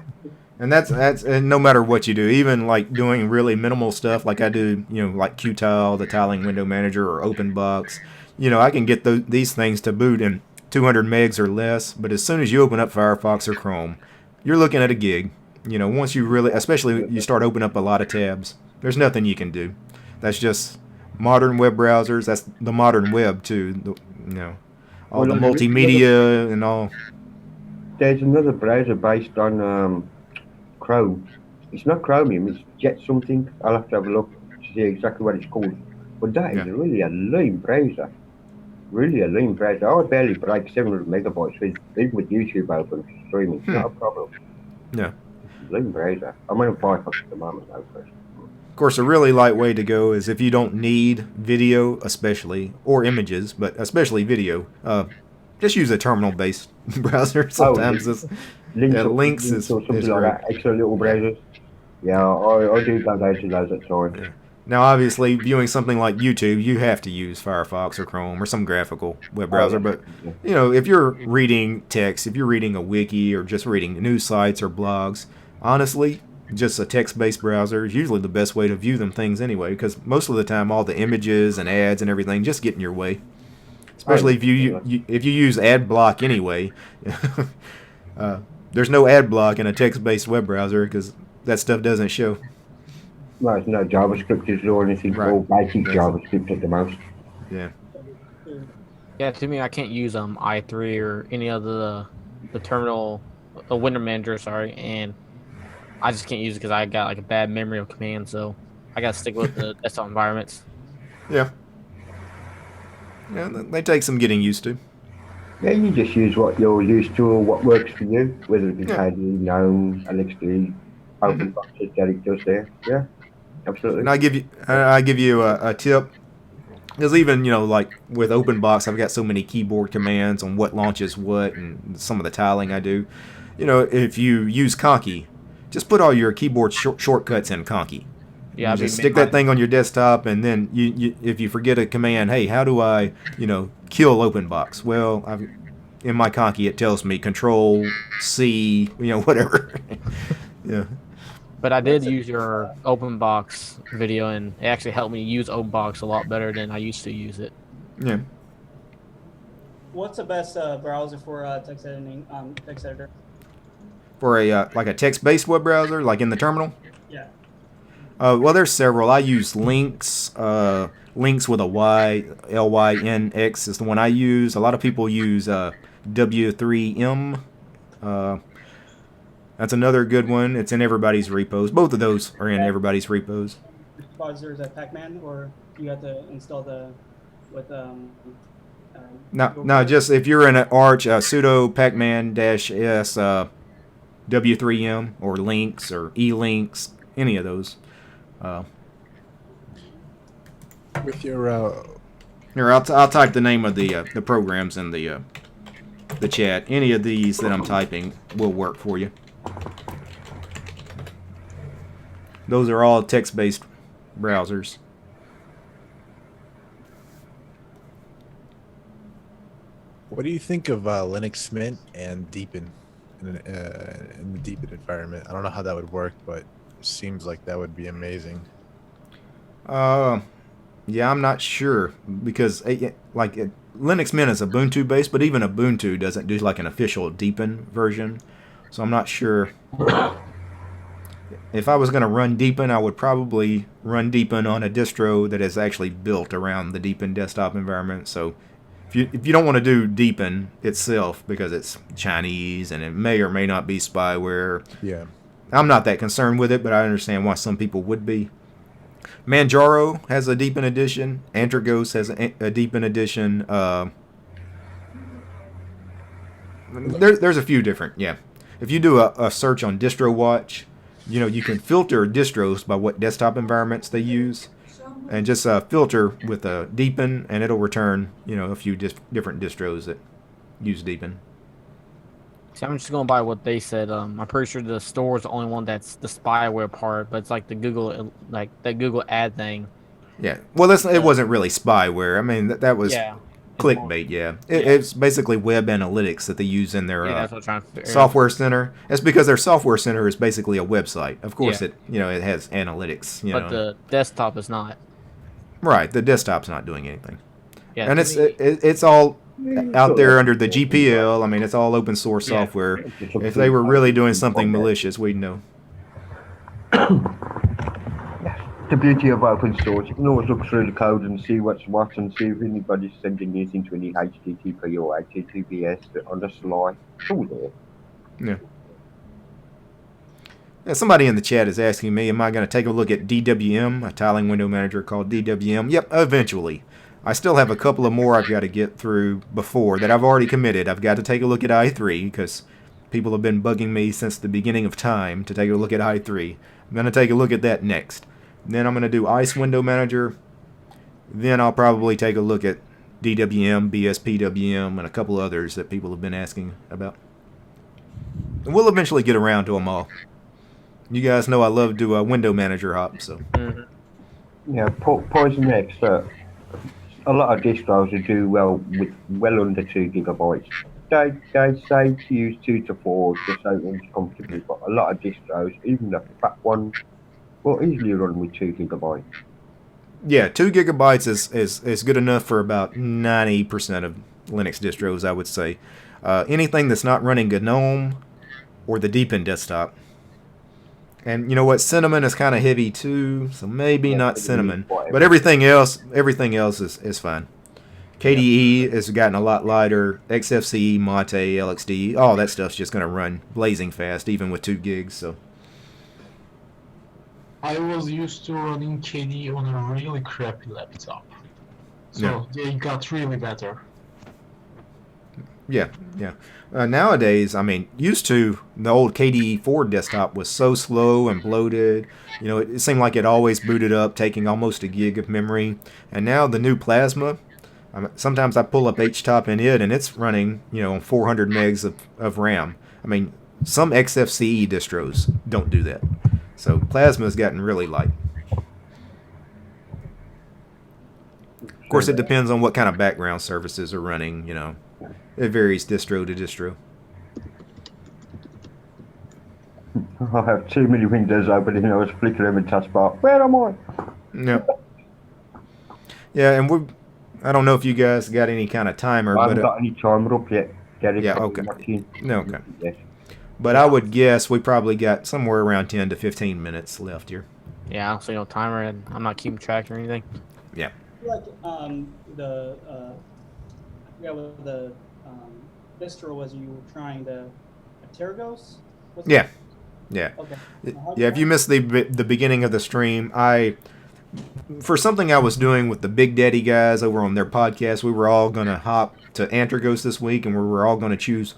And that's and no matter what you do, even like doing really minimal stuff like I do, like Qtile, the tiling window manager, or OpenBox, I can get these things to boot in 200 megs or less. But as soon as you open up Firefox or Chrome, you're looking at a gig. Once you really, especially you start opening up a lot of tabs, there's nothing you can do. That's just modern web browsers. That's the modern web too. All the multimedia and all. There's another browser based on Chrome. It's not Chromium, it's Jet something. I'll have to have a look to see exactly what it's called. But that is Yeah. really a lean browser. Really a lean browser. I would barely break 700 megabytes with, even with YouTube open streaming. It's not a problem. Yeah. Lean browser. I'm on Firefox at the moment though. Of course, a really light way to go is if you don't need video, especially, or images, but especially video, just use a terminal-based browser. Sometimes Lynx is or something is like great. that. Extra little browsers. Yeah, I do go down to those at times. Now, obviously, viewing something like YouTube, you have to use Firefox or Chrome or some graphical web browser. But, if you're reading text, if you're reading a wiki or just reading news sites or blogs, honestly, just a text-based browser is usually the best way to view them things anyway, because most of the time all the images and ads and everything just get in your way. Especially if you use ad block anyway. There's no ad block in a text-based web browser because that stuff doesn't show. No, it's no JavaScript is or anything. Right. All basic JavaScript at the most. Yeah. Yeah, to me, I can't use i3 or any of the terminal, a window manager, sorry, and I just can't use it because I got like a bad memory of commands, so I gotta stick with the desktop environments. Yeah. Yeah, they take some getting used to. Yeah, you just use what you're used to or what works for you, whether it be Yeah. KDE, GNOME, LXD, OpenBox, as Derek does there. Yeah, absolutely. And I give you a tip, because even like with OpenBox, I've got so many keyboard commands on what launches what and some of the tiling I do. If you use Conky, just put all your keyboard shortcuts in Conky. Yeah, Just stick that thing on your desktop, and then if you forget a command, hey, how do I kill OpenBox? Well, in my Conky it tells me Control C, whatever. Yeah. But I did use your OpenBox video, and it actually helped me use OpenBox a lot better than I used to use it. Yeah. What's the best browser for text editing? Text editor. For a like a text-based web browser, like in the terminal. Yeah. Well, there's several. I use Lynx. Lynx with a Y, Lynx is the one I use. A lot of people use W3M. That's another good one. It's in everybody's repos. Both of those are in everybody's repos. Browser is that Pacman, or you have to install the with No, just if you're in an Arch, sudo pacman-s W3M or Lynx or eLynx, any of those. With your Here, I'll type the name of the programs in the chat. Any of these that I'm typing will work for you. Those are all text-based browsers. what do you think of Linux Mint and Deepin in the Deepin environment? I don't know how that would work, but it seems like that would be amazing. Yeah, I'm not sure because Linux Mint is Ubuntu based, but even Ubuntu doesn't do like an official Deepin version, so I'm not sure. If I was going to run Deepin, I would probably run Deepin on a distro that is actually built around the Deepin desktop environment. So if you don't want to do Deepin itself because it's Chinese and it may or may not be spyware, Yeah. I'm not that concerned with it, but I understand why some people would be. Manjaro has a Deepin edition. Antergos has a Deepin edition. There's a few different, yeah. If you do a search on DistroWatch, you can filter distros by what desktop environments they use, and just filter with a Deepin, and it'll return, a few different distros that use Deepin. See, I'm just going by what they said. I'm pretty sure the store is the only one that's the spyware part, but it's like the Google, like that Google ad thing. Yeah. Well, it wasn't really spyware. I mean, that was. Yeah. Clickbait, yeah. It's basically web analytics that they use in their Yeah, that's what I'm trying to figure out. software center. That's because their software center is basically a website. Of course, Yeah. it has analytics. But the desktop is not. Right, the desktop's not doing anything, Yeah, and to me- it's all out there under the GPL. I mean, it's all open source software. If they were really doing something malicious, we'd know. The beauty of open source, you can always look through the code and see what's what and see if anybody's sending it into any HTTP or HTTPS on the slide. It's all there. Yeah, somebody in the chat is asking me, am I going to take a look at DWM, a tiling window manager called DWM? Yep, eventually. I still have a couple of more I've got to get through before that I've already committed. I've got to take a look at i3 because people have been bugging me since the beginning of time to take a look at i3. I'm going to take a look at that next. Then I'm going to do ICE window manager. Then I'll probably take a look at DWM, BSPWM, and a couple others that people have been asking about. And we'll eventually get around to them all. You guys know I love to do a window manager hop, so. Mhm. Yeah, Poison X, a lot of distros will do well with well under 2 gigabytes. They say to use 2 to 4 just so it's comfortable, but a lot of distros, even the fat ones, will easily run with 2 gigabytes. Yeah, 2 gigabytes is good enough for about 90% of Linux distros, I would say. Anything that's not running GNOME or the Deepin desktop. And you know what? Cinnamon is kind of heavy too, so maybe not Cinnamon. But everything else is fine. KDE has gotten a lot lighter. XFCE, Mate, LXD, all that stuff's just going to run blazing fast, even with 2 gigs. So. I was used to running KDE on a really crappy laptop. So they got really better. Yeah. Nowadays, I mean, used to, the old KDE 4 desktop was so slow and bloated. You know, it seemed like it always booted up, taking almost a gig of memory. And now the new Plasma, sometimes I pull up HTOP in it, and it's running, 400 megs of RAM. I mean, some XFCE distros don't do that. So Plasma's gotten really light. Of course, it depends on what kind of background services are running, It varies distro to distro. I have too many windows open and I was flickering my taskbar. Where am I? No. Yeah, and I don't know if you guys got any kind of timer, I haven't but got any timer up yet. Gary, yeah, can you okay. watch in? No, okay. Yes. But I would guess we probably got somewhere around 10 to 15 minutes left here. Yeah, I don't see no timer, and I'm not keeping track or anything. Yeah. Like the what the distro was you were trying the Tergos? Was it? Yeah. Yeah. Okay. Yeah, if you missed the beginning of the stream, for something I was doing with the Big Daddy guys over on their podcast, we were all going to hop to Antergos this week, and we were all going to choose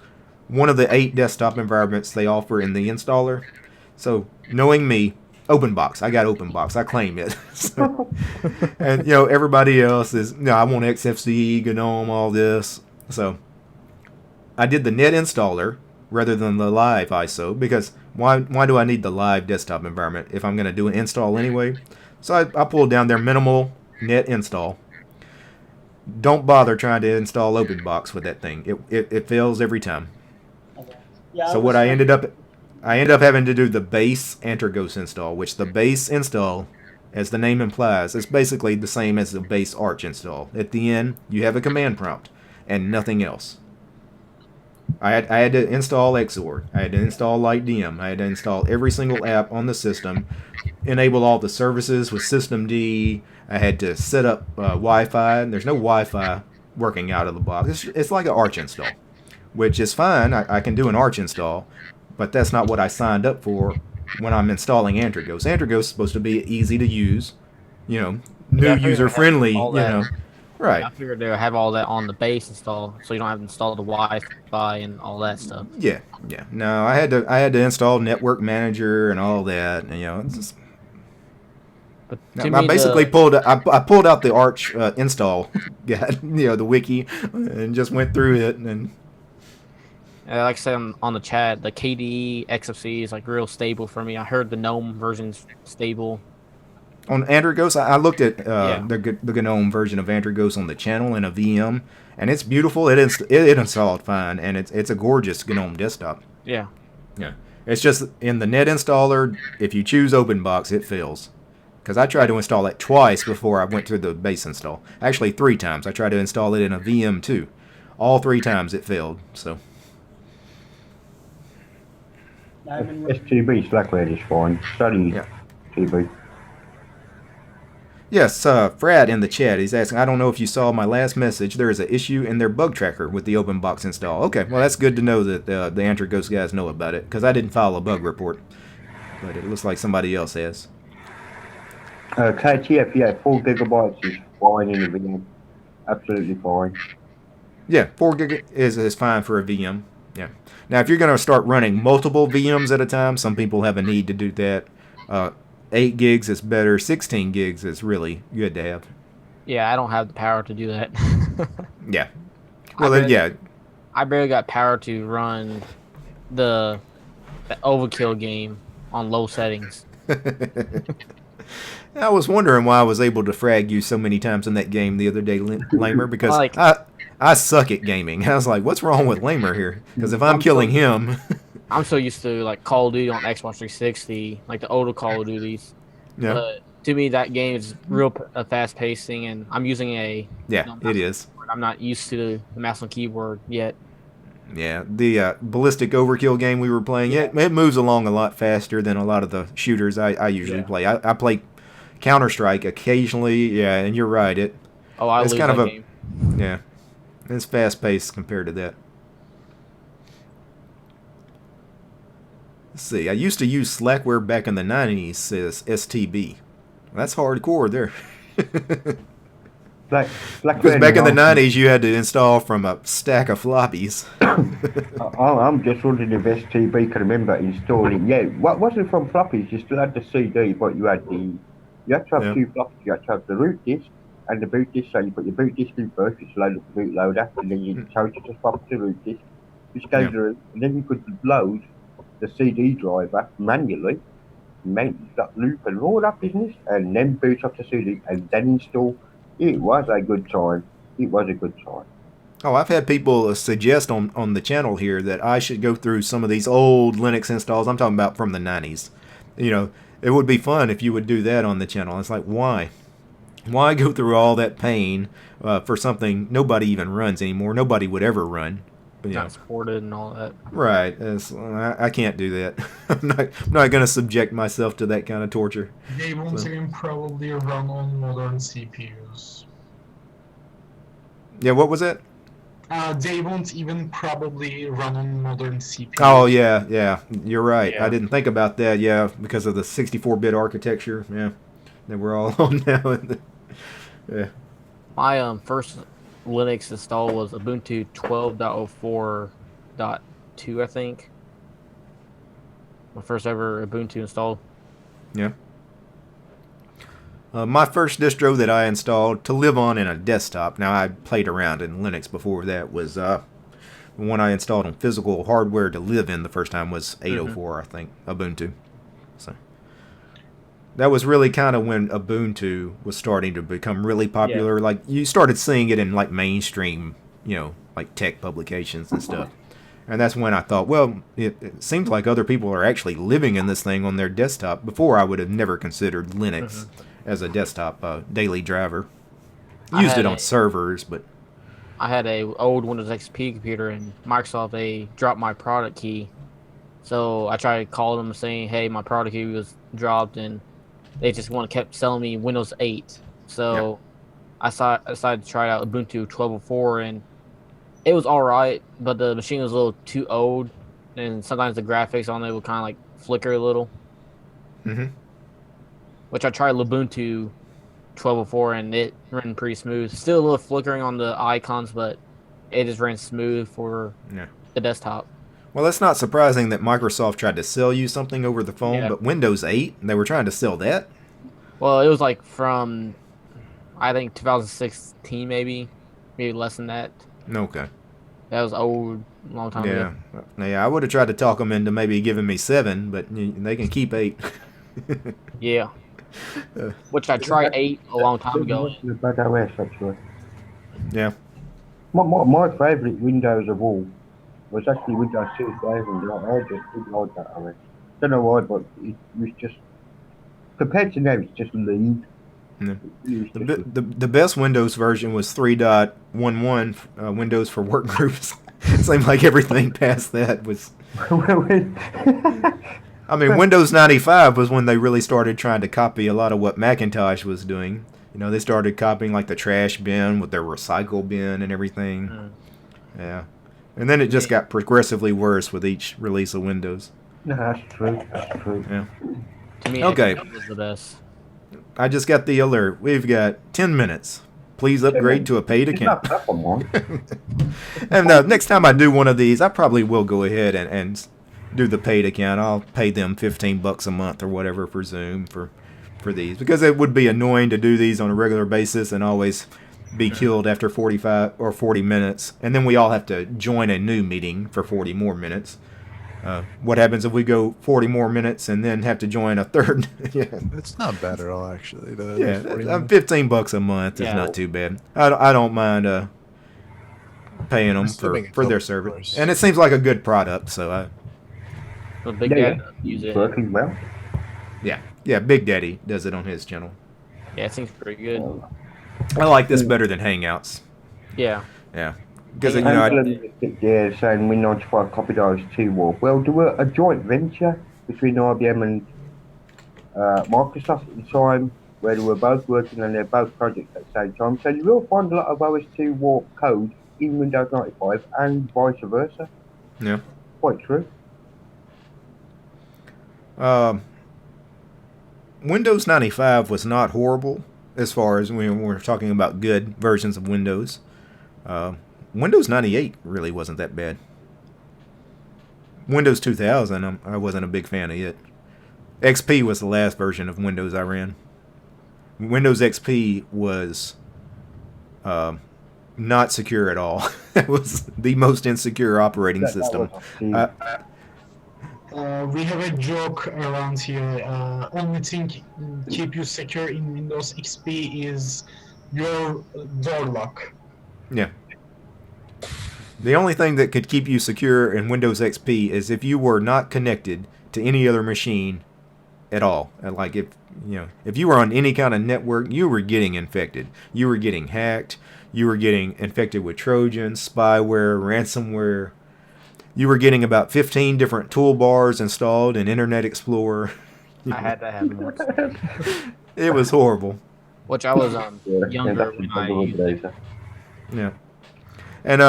one of the 8 desktop environments they offer in the installer. So, knowing me, OpenBox. I got OpenBox. I claim it. So, and, everybody else is, I want XFCE, GNOME, all this. So, I did the net installer rather than the live ISO, because why do I need the live desktop environment if I'm going to do an install anyway? So I pulled down their minimal net install. Don't bother trying to install OpenBox with that thing. It fails every time. Okay. Yeah. So what I ended up having to do the base Antergos install, which the base install, as the name implies, is basically the same as the base Arch install. At the end, you have a command prompt and nothing else. I had to install Xorg. I had to install LightDM. I had to install every single app on the system, enable all the services with systemd. I had to set up Wi-Fi. There's no Wi-Fi working out of the box. It's like an Arch install, which is fine. I can do an Arch install, but that's not what I signed up for when I'm installing Antergos. Antergos is supposed to be easy to use, new user friendly, Right. I figured they would have all that on the base install, so you don't have to install the Wi-Fi and all that stuff. Yeah. No, I had to install Network Manager and all that. And, it's just, But I basically pulled out the Arch install guide, the wiki, and just went through it. And like I said on the chat, the KDE XFCE is like real stable for me. I heard the GNOME version's stable. On Andragos, I looked at Yeah. the GNOME version of Andragos on the channel in a VM, and it's beautiful. It installed fine, and it's a gorgeous GNOME desktop. Yeah. Yeah, it's just in the net installer. If you choose OpenBox, it fails. Because I tried to install it twice before I went through the base install. Actually, 3 times. I tried to install it in a VM too. All 3 times it failed. So I've been STB Slackware is fine. Study Yeah. TB. yes, Frad in the chat. He's asking. I don't know if you saw my last message. There is an issue in their bug tracker with the OpenBox install. Okay, well that's good to know that the Andragos guys know about it. Because I didn't file a bug report, but it looks like somebody else has. KTF, yeah, 4 gigabytes is fine in a VM. Absolutely fine. Yeah, 4 gig is fine for a VM. Yeah. Now, if you're going to start running multiple VMs at a time, some people have a need to do that. 8 gigs is better. 16 gigs is really good to have. Yeah, I don't have the power to do that. Yeah. Well, then, yeah. I barely got power to run the Overkill game on low settings. I was wondering why I was able to frag you so many times in that game the other day, Lamer, because Like- I suck at gaming. I was like, what's wrong with Lamer here? Because if I'm killing him... I'm so used to like Call of Duty on Xbox 360, like the older Call of Duties. yeah, But to me, that game is real fast pacing, and I'm using a yeah, it is. I'm not used to the mouse and keyboard yet. Yeah, the Ballistic Overkill game we were playing, it moves along a lot faster than a lot of the shooters I usually play. I play Counter-Strike occasionally, yeah, and you're right. It's I lose kind of that a- game. Yeah, it's fast-paced compared to that. Let's see, I used to use Slackware back in the 90s, says STB. That's hardcore there. Because back in the 90s, you had to install from a stack of floppies. I'm just wondering if STB can remember installing. Yeah, what wasn't from floppies? You still had the CD, but you had to have Yeah. 2 floppies. You had to have the root disk and the boot disk. So you put your boot disk in first, which loaded the bootloader, and then you chose it to swap to the root disk, which goes the root, and then you could load the CD driver manually, make that loop and all that business, and then boot up the CD and then install. It was a good time. It was a good time. Oh, I've had people suggest on the channel here that I should go through some of these old Linux installs. I'm talking about from the 90s. You know, it would be fun if you would do that on the channel. It's like, why? Why go through all that pain for something nobody even runs anymore? Nobody would ever run. You know, Not supported and all that. right. I can't do that. I'm not going to subject myself to that kind of torture. They won't So- even probably run on modern CPUs. Yeah, what was that? They won't even probably run on modern CPUs. Oh, yeah. You're right. Yeah. I didn't think about that. Yeah, because of the 64-bit architecture. Yeah, that we're all on now. Yeah. My first Linux install was Ubuntu 12.04.2, I think. My first ever Ubuntu install. Yeah. My first distro that I installed to live on in a desktop. Now, I played around in Linux before that. Was the one I installed on physical hardware to live in the first time was 804, I think, Ubuntu. So that was really kind of when Ubuntu was starting to become really popular. Like you started seeing it in like mainstream, like tech publications and stuff. And that's when I thought, well, it seems like other people are actually living in this thing on their desktop. Before, I would have never considered Linux as a desktop daily driver. I Used it had on servers, but I had a old Windows XP computer, and Microsoft, they dropped my product key. So I tried to call them saying, hey, my product key was dropped, and they just kept selling me Windows 8. So I decided to try out Ubuntu 12.04, and it was all right, but the machine was a little too old, and sometimes the graphics on it would kind of like flicker a little. Mhm. Which I tried Ubuntu 12.04, and it ran pretty smooth. Still a little flickering on the icons, but it just ran smooth for Yeah. the desktop. well, it's not surprising that Microsoft tried to sell you something over the phone. Yeah. But Windows 8, they were trying to sell that. Well, it was like from, I think 2016, maybe less than that. Okay. That was old, long time Yeah. ago. Yeah, I would have tried to talk them into maybe giving me 7, but they can keep 8. Yeah. Which I tried 8 a long time ago. It's a bad OS, actually. Yeah. My favourite Windows of all was actually Windows 2000. I just didn't like that OS. Don't know why, but it was just, compared to now, it's just lead. Yeah. It was just The best Windows version was 3.11, Windows for Workgroups. It seemed like everything past that was. I mean, Windows 95 was when they really started trying to copy a lot of what Macintosh was doing. You know, they started copying like the trash bin with their recycle bin and everything. Yeah. And then it just got progressively worse with each release of Windows. No, that's true. That's true. Yeah. To me, Okay. XP was the best. I just got the alert. We've got 10 minutes. Please upgrade to a paid It's not account. that one, And next time I do one of these, I probably will go ahead and do the paid account. I'll pay them $15 a month or whatever for Zoom for these, because it would be annoying to do these on a regular basis and always be killed after 45 or 40 minutes, and then we all have to join a new meeting for 40 more minutes. What happens if we go 40 more minutes and then have to join a third? Yeah, It's not bad at all, actually. yeah, 40 minutes. $15 a month is Yeah. not too bad. I don't mind paying them Assuming for it's their open service, source. and it seems like a good product. So The Big Yeah, Dad doesn't use it. working well. yeah, Big Daddy does it on his channel. Yeah, it seems pretty good. I like this better than Hangouts. Yeah. Yeah, because And, Yeah, saying Win95 copied ours to Warp. Well, there were a joint venture between IBM and Microsoft at the time, where they were both working on their both projects at the same time. So you will find a lot of OS2 Warp code in Windows 95 and vice versa. Yeah. Quite true. Windows 95 was not horrible as far as when we're talking about good versions of Windows. Windows 98 really wasn't that bad. Windows 2000, I wasn't a big fan of it. XP was the last version of Windows I ran. Windows XP was not secure at all. It was the most insecure operating system. We have a joke around here. Only thing keep you secure in Windows XP is your door lock. Yeah. The only thing that could keep you secure in Windows XP is if you were not connected to any other machine at all. Like if you were on any kind of network, you were getting infected. You were getting hacked. You were getting infected with Trojans, spyware, ransomware. You were getting about 15 different toolbars installed in Internet Explorer. I had that happen once. It was horrible. Which I was younger when I used it. Yeah. And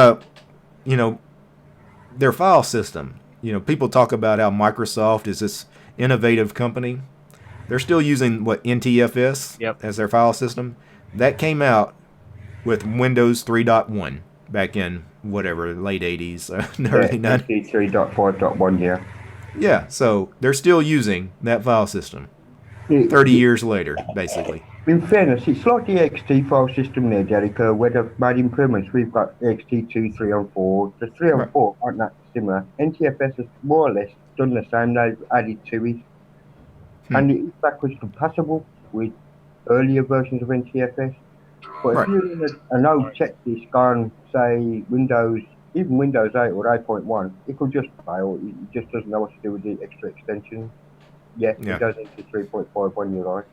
their file system. People talk about how Microsoft is this innovative company. They're still using NTFS as their file system. That came out with Windows 3.1 back in whatever, late 80s, early 90s. 3.5.1, yeah. Yeah, so they're still using that file system 30 years later, basically. In fairness, it's like the XT file system there, Jericho, where they've made improvements. We've got XT2, 3 and 4. The 3 and 4 aren't that similar. NTFS has more or less done the same. They've added to it. And it is backwards compatible with earlier versions of NTFS. But if you're in an old checklist on, say, Windows, even Windows 8 or 8.1, it could just fail. It just doesn't know what to do with the extra extensions. It goes into 3.5 you're right.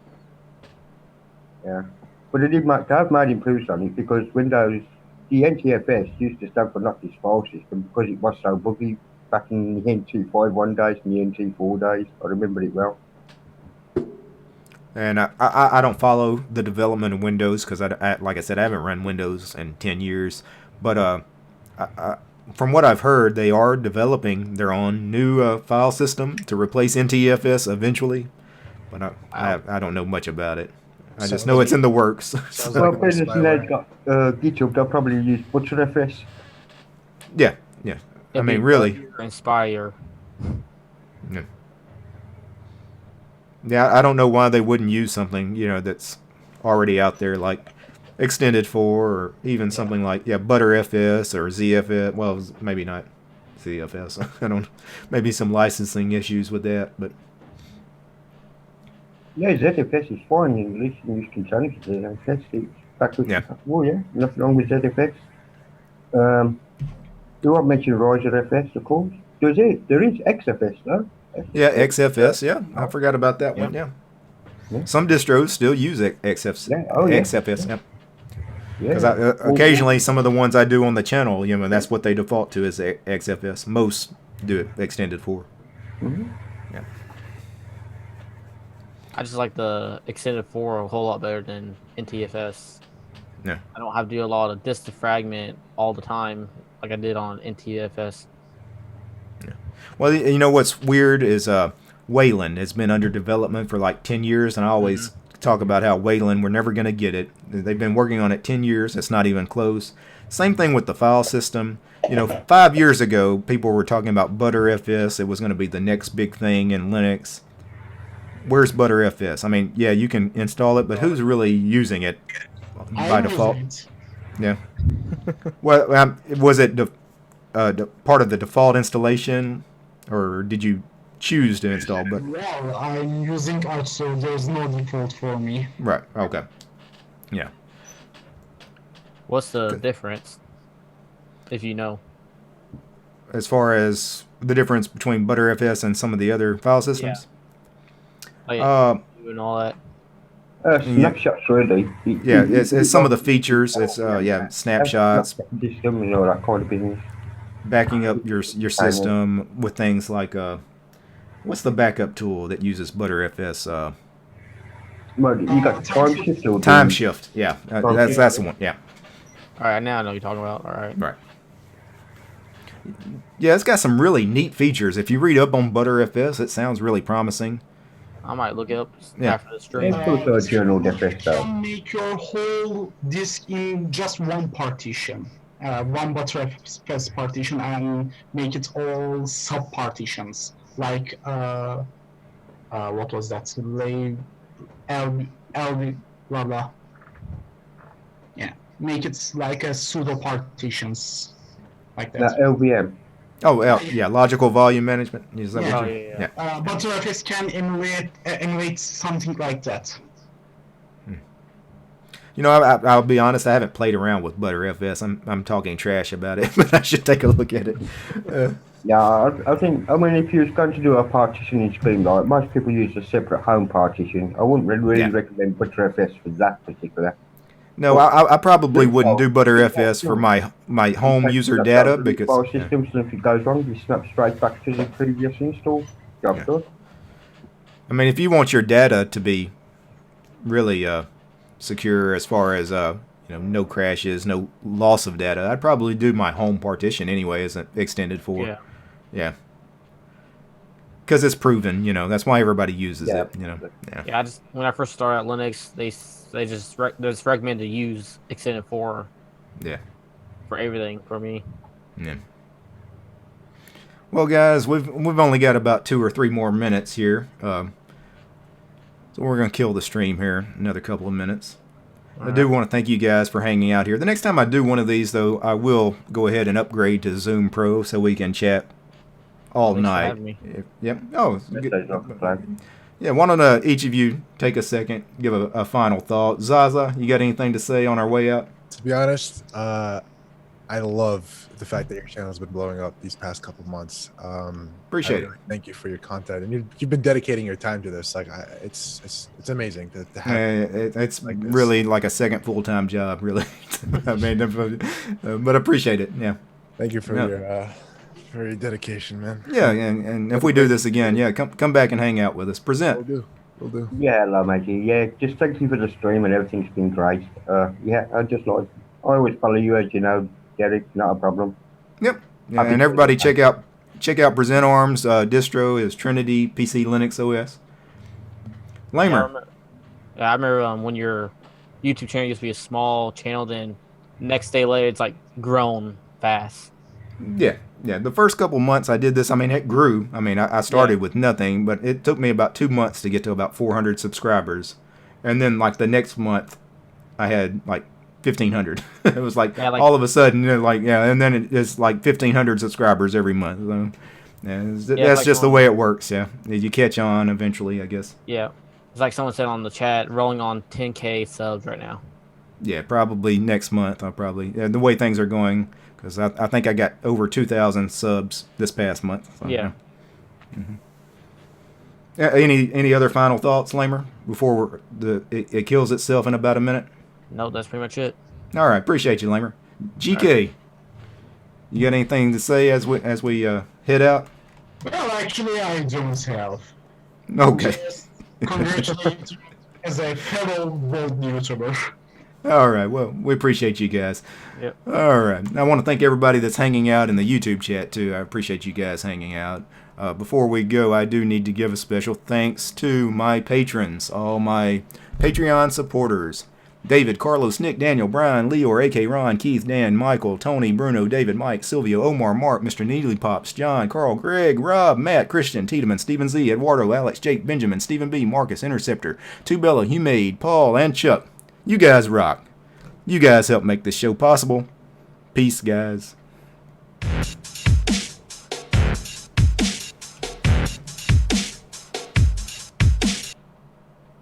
Yeah. But they have made improvements on it because Windows, the NTFS used to stand for not this file system because it was so buggy back in the NT51 days and the NT4 days. I remember it well. And I don't follow the development of Windows because, like I said, I haven't run Windows in 10 years. But from what I've heard, they are developing their own new file system to replace NTFS eventually. But I don't know much about it. I just know it's in the works. Well, they've got GitHub. They'll probably use ButcherFS. Yeah. I mean, really. Inspire. Yeah. Yeah, I don't know why they wouldn't use something, that's already out there, like Extended 4, or even something like, ButterFS or ZFS. Well, maybe not ZFS. I don't. Maybe some licensing issues with that, but Yeah, ZFS is fine in English, and you can change the ZFS. It's backwards. Yeah. Oh yeah, nothing wrong with ZFS. Um, you want to mention Riser FS, of course. There is XFS though. Yeah, XFS. Yeah, I forgot about that one. Yeah. Yeah. Some distros still use XFS. Yeah, oh, yeah. XFS. Yeah. Yeah. Because occasionally some of the ones I do on the channel, that's what they default to is XFS. Most do it extended for. Mhm. Yeah. I just like the extended 4 a whole lot better than NTFS. Yeah. I don't have to do a lot of disk to fragment all the time like I did on NTFS. Well, what's weird is Wayland has been under development for like 10 years, and I always talk about how Wayland, we're never going to get it. They've been working on it 10 years. It's not even close. Same thing with the file system. 5 years ago, people were talking about ButterFS. It was going to be the next big thing in Linux. Where's ButterFS? I mean, yeah, you can install it, but who's really using it by default? Yeah. Well, was it part of the default installation, or did you choose to install? But Well, I'm using Arch, so there's no default for me. right, okay, yeah. What's the difference, if you know? As far as the difference between ButterFS and some of the other file systems, Like, uh, and all that. Snapshots really. yeah, it's some of the features. It's snapshots, System, that kind of business. backing up your system with things like what's the backup tool that uses ButterFS? Well, you got time shift or Time Shift. Yeah, that's the one. Yeah. All right, now I know what you're talking about. All right. Right. Yeah, it's got some really neat features. If you read up on ButterFS, it sounds really promising. I might look it up Yeah. after the stream. It's also a journal You defector. can make your whole disk in just one partition, one ButterFS partition, and make it all sub partitions. Like what was that? LV blah blah. Yeah, make it like a pseudo partitions, like that. That LVM. Oh, yeah, logical volume management. Is that Yeah. what Oh, you? yeah. ButterFS can emulate something like that. I'll be honest. I haven't played around with ButterFS. I'm talking trash about it, but I should take a look at it. Yeah, I think, if you was going to do a partitioning scheme, like most people use a separate home partition, I wouldn't really Yeah. recommend ButterFS for that particular. No, I probably wouldn't do ButterFS for my home user data because File systems, and if it goes wrong, you snap straight back to the previous install. Job Yeah. done. I mean, if you want your data to be really secure as far as no crashes, no loss of data, I'd probably do my home partition anyway as an extended for. Yeah. Yeah. Because it's proven, that's why everybody uses Yeah. it, Yeah. Yeah, when I first started at Linux, they just recommended to use extended 4 Yeah. for everything for me. Yeah. Well, guys, we've only got about 2 or 3 more minutes here, so we're gonna kill the stream here another couple of minutes. I do want to thank you guys for hanging out here. The next time I do one of these, though, I will go ahead and upgrade to Zoom Pro so we can chat all Thanks for night. having me. Yep. Oh, That's good. not the plan. Yeah. Why don't each of you take a second, give a final thought? Zaza, you got anything to say on our way out? To be honest, I love the fact that your channel has been blowing up these past couple months. Appreciate I it. really thank you for your content, and you've been dedicating your time to this. Like, it's amazing to have. It's like this. really like a second full-time job, really. I mean, but appreciate it. Yeah. Thank you for Yeah. your dedication, man. Yeah, and if we do this again, yeah, come back and hang out with us. We'll Present. do. We'll do. Yeah, hello, matey. Yeah, just thank you for the stream and everything's been great. Yeah, I always follow you, as you know, Derek. Not a problem. Yep. Yeah, and everybody check out Present Arms distro is Trinity PC Linux OS. Lamer. I remember when your YouTube channel used to be a small channel, then next day later it's like grown fast. Yeah. The first couple months I did this, I mean, it grew. I mean, I started with nothing, but it took me about 2 months to get to about 400 subscribers, and then like the next month, I had like 1,500. It was like, all of a sudden, and then it's like 1,500 subscribers every month. So, that's like just the way it works. Yeah, you catch on eventually, I guess. Yeah, It's like someone said on the chat, rolling on 10K subs right now. Yeah, probably next month. I'll probably the way things are going, because I think I got over 2,000 subs this past month. So, Yeah. Mhm. Any other final thoughts, Lamer, before it kills itself in about a minute? No, that's pretty much it. All right, appreciate you, Lamer. GK, you got anything to say as we head out? Well, actually, I don't have. Okay. Just congratulate you as a fellow world YouTuber. All right. Well, we appreciate you guys. Yep. All right. I want to thank everybody that's hanging out in the YouTube chat, too. I appreciate you guys hanging out. Before we go, I do need to give a special thanks to my patrons, all my Patreon supporters. David, Carlos, Nick, Daniel, Brian, Leor, A.K. Ron, Keith, Dan, Michael, Tony, Bruno, David, Mike, Silvio, Omar, Mark, Mr. Needly Pops, John, Carl, Greg, Rob, Matt, Christian, Tiedemann, Stephen Z, Eduardo, Alex, Jake, Benjamin, Stephen B, Marcus, Interceptor, Tubella, Humade, Paul, and Chuck. You guys rock. You guys help make this show possible. Peace, guys.